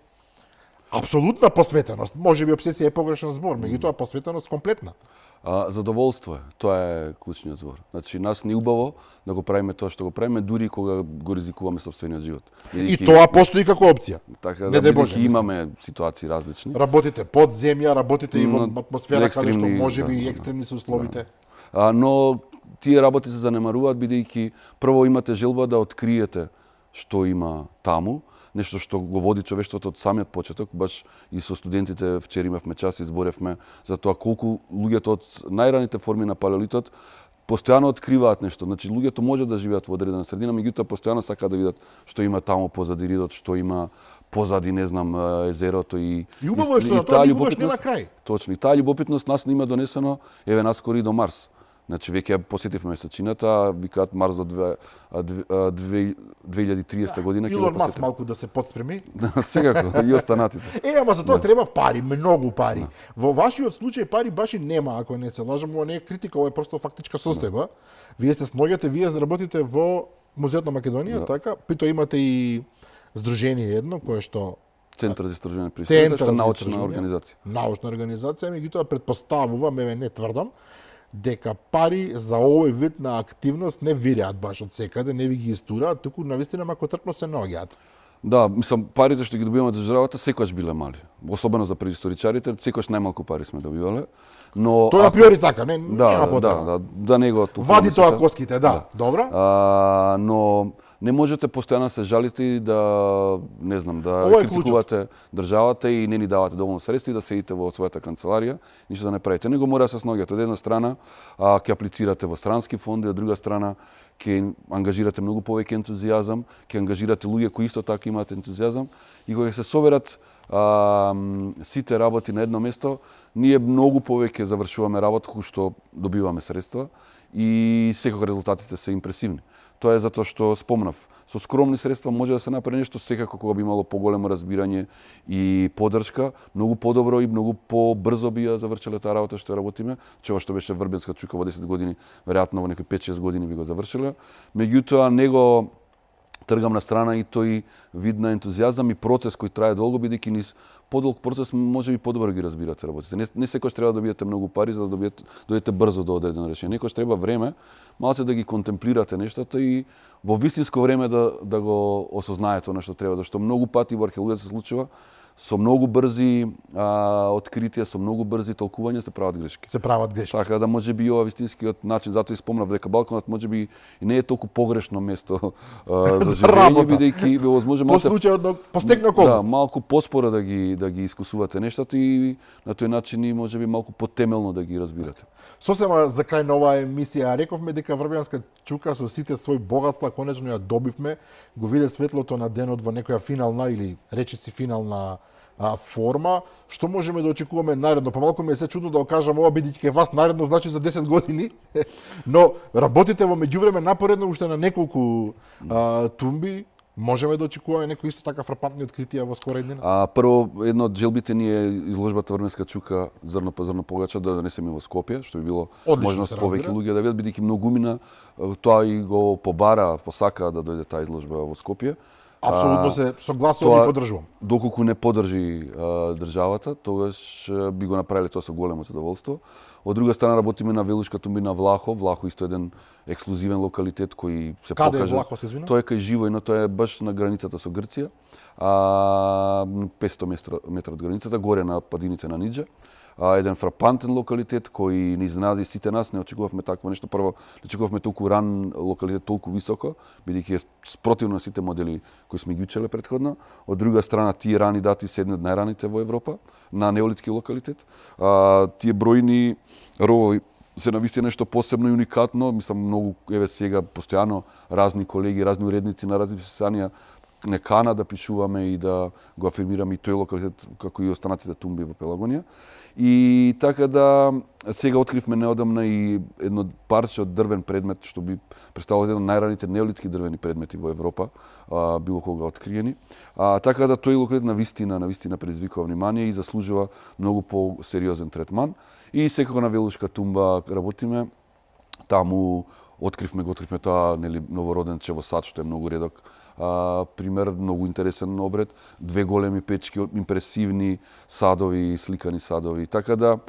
Speaker 1: апсолутна посветеност. Можеби обсесија е погрешен збор, меѓутоа посветеност комплетна.
Speaker 2: Задоволство е, тоа е клучниот збор. Значи, нас не убаво да го правиме тоа што го правиме, дури кога го ризикуваме собствениот живот.
Speaker 1: И тоа постои како опција.
Speaker 2: Така да, бидејќи имаме ситуации различни.
Speaker 1: Работите под земја, работите и во атмосфера каде што можеби и екстремни се условите.
Speaker 2: Но тие работи се занемаруваат бидејќи прво имате желба да откриете што има таму, нешто што го води човештвото од самиот почеток, баш и со студентите вчера имавме час и зборевме за тоа колку луѓето од најраните форми на палеолитот постојано откриваат нешто. Значи луѓето може да живеат во одредена средина, меѓутоа постојано сакаат да видат што има таму позади ридот, што има позади, не знам, езерото и
Speaker 1: убаво е што на тоа никогаш нема крај.
Speaker 2: Точно, и таа љубопитност нас не има донесено, еве наскоро и до Марс. Значи веќе ја посетивме месечината, викаат Марс до 2030 година ќе го
Speaker 1: Илон Маск
Speaker 2: посетиме.
Speaker 1: малку да се подспреми.
Speaker 2: Секако, и останатите.
Speaker 1: Ама за тоа треба пари, многу пари. Во вашиот случај пари баш и нема, ако не се лажам, ова не е критика, ова е просто фактичка состојба. Вие се сноѓате, вие заработите во Музеот на Македонија, така? Прито имате и здружение едно кое што
Speaker 2: Центар за истражување при светот, што е
Speaker 1: за
Speaker 2: научна
Speaker 1: истражување,
Speaker 2: организација.
Speaker 1: Научна организација, меѓутоа претпоставувам, еве не тврдам, дека пари за овој вид на активност не виреат баш од секаде, не ви ги истураат, туку навистина макотрпно се наоѓаат.
Speaker 2: Да, мислам, парите што ги добиваме од државата секогаш биле мали. Особено за преисторичарите, секогаш најмалку пари сме добивале. Но
Speaker 1: Тоа е априори така, не,
Speaker 2: да,
Speaker 1: нема потреба.
Speaker 2: да не го
Speaker 1: Вади тоа коските, да. Добра.
Speaker 2: Но не можете постојано се жалите и да, не знам, да
Speaker 1: Ова е
Speaker 2: критикувате државата и не ни давате доволно средства и да седите во својата канцеларија, ништо да не правите. Него мора да се сноѓате. Од една страна ќе аплицирате во странски фонди, од друга страна ќе ангажирате многу повеќе ентузијазам, ќе ангажирате луѓе кои исто така имаат ентузијазам и кога се соберат сите работи на едно место, ние многу повеќе завршуваме работа кој што добиваме средства и секако резултатите се импресивни. Тоа е затоа што спомнав, со скромни средства може да се направи нешто, секако кога би имало поголемо разбирање и поддршка, многу подобро и многу побрзо би ја завршиле таа работа што работиме, ова што беше Врбенска чука во 10 години, веројатно во некои 5-6 години би го завршиле. Меѓутоа него тргам на страна и тој вид на ентузијазам и процес кој трае долго, бидејќи низ подолг процес може би подобро ги разбирате работите. Не секојаш треба да добиете многу пари за да дојдете брзо до одредено решение. Некојаш треба време, малце да ги контемплирате нештата и во вистинско време да го осознаете она што треба, зашто многу пати во археологија се случува со многу брзи откритија, со многу брзи толкувања се прават грешки.
Speaker 1: Се прават грешки.
Speaker 2: Така да може би ова вистинскиот начин, затоа и спомнав дека Балканот може би и не е толку погрешно место за живење, бидејќи бе возможно
Speaker 1: по случај по стекна околности.
Speaker 2: Да, малку поспора да ги искусувате нештата и на тој начин и може би малку потемелно да ги разбирате.
Speaker 1: Сосема за крај на оваа емисија рековме дека Врбенска чука со сите своји богатства конечно ја добивме, го виде светлото на денот во некоја финална или речиси финална форма. Што можеме да очекуваме наредно? Помалку ми е се чудно да го кажам ова, бидејќи вас наредно значи за 10 години, но работите во меѓувреме напоредно уште на неколку тумби. Можеме да очекуваме некои исто така фрапантни откритија во скора иднина?
Speaker 2: Прво, едно од желбите ни е изложбата Врбенска чука зрно по зрно погача да донесеме во Скопје, што би било можност повеќе луѓе да видат, бидејќи многумина тоа и го побара, посака да дојде таа изложба во Скопје.
Speaker 1: Апсолутно се согласувам и поддржувам.
Speaker 2: Доколку не поддржи државата, тогаш би го направиле тоа со големо задоволство. Од друга страна работиме на Велушка тумбина Влахо. Влахо исто еден ексклузивен локалитет кој се
Speaker 1: Каде
Speaker 2: покажа.
Speaker 1: Каде е Влахо, се извинувам?
Speaker 2: Тоа е кај Живој, но тоа е баш на границата со Грција. 500 метра од границата, горе на падините на Ниџа. Еден фрапантен локалитет кој ни изненади сите нас, не очекувавме такво нешто. Прво, не очекувавме толку ран локалитет толку високо, бидејќи е спротивно на сите модели кои сме ги учеле претходно. Од друга страна, тие рани дати се едни од најраните во Европа на неолитски локалитет. Тие бројни ровови се навистина нешто посебно и уникатно, мислам многу еве сега постојано разни колеги, разни уредници на разни писанија не кана да пишуваме и да го афирмираме и тој локалитет како и останатите тумби во Пелагонија. И така да сега откривме неодамна и едно парче од дрвен предмет што би представувал еден од најраните неолитски дрвени предмети во Европа, било кога откриени. Така да тој локалитет навистина предизвикува внимание и заслужува многу по-сериозен третман. И секако на Велушка тумба работиме. Таму откривме тоа новороденче во сад што е многу редок. Пример, многу интересен обред, 2 големи печки, импресивни садови, сликани садови. Така да,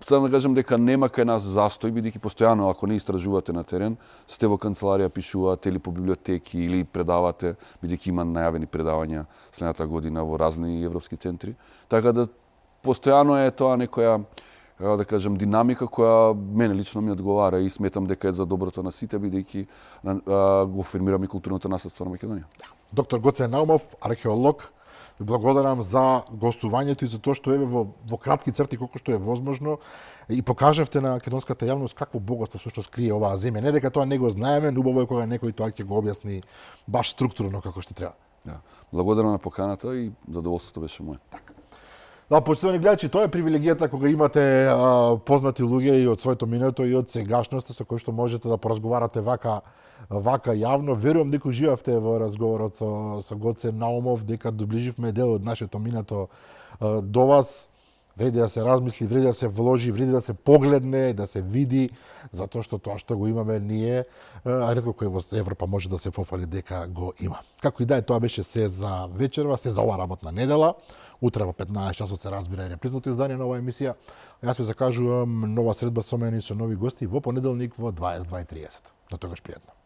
Speaker 2: сам да кажам дека нема кај нас застој, бидејќи постојано, ако не истражувате на терен, сте во канцеларија, пишувате или по библиотеки, или предавате, бидејќи има најавени предавања следната година во разни европски центри. Така да, постојано е тоа некоја, да кажам, динамика која мене лично ми одговара и сметам дека е за доброто на сите, бидејќи го формираме културното наследство на Македонија.
Speaker 1: Доктор Гоце Наумов, археолог, ви благодарам за гостувањето и за тоа што еве во кратки црти колку што е возможно и покажавте на македонската јавност какво богатство всушност крие оваа земја. Не дека тоа не го знаеме, но убаво е кога некој тоа ќе го објасни баш структурно како што треба.
Speaker 2: Да. Благодарам на поканата и задоволството беше моје.
Speaker 1: Така. Да, почитувани гледачи, тоа е привилегијата кога имате познати луѓе и од своето минато и од сегашноста со кои што можете да поразговарате вака јавно. Верувам дека уживавте во разговорот со Гоце Наумов, дека доближивме дел од нашето минато до вас. Вреди да се размисли, вреди да се вложи, вреди да се погледне, да се види, затоа што тоа што го имаме ние, ретко кој во Европа може да се пофали дека го има. Како и да е, тоа беше се за вечерва, се за оваа работна недела. Утре во 15 часот се разбира и репризното издание на оваа емисија. Јас ви закажувам нова средба со мене и со нови гости во понеделник во 22:30. До тогаш пријатно.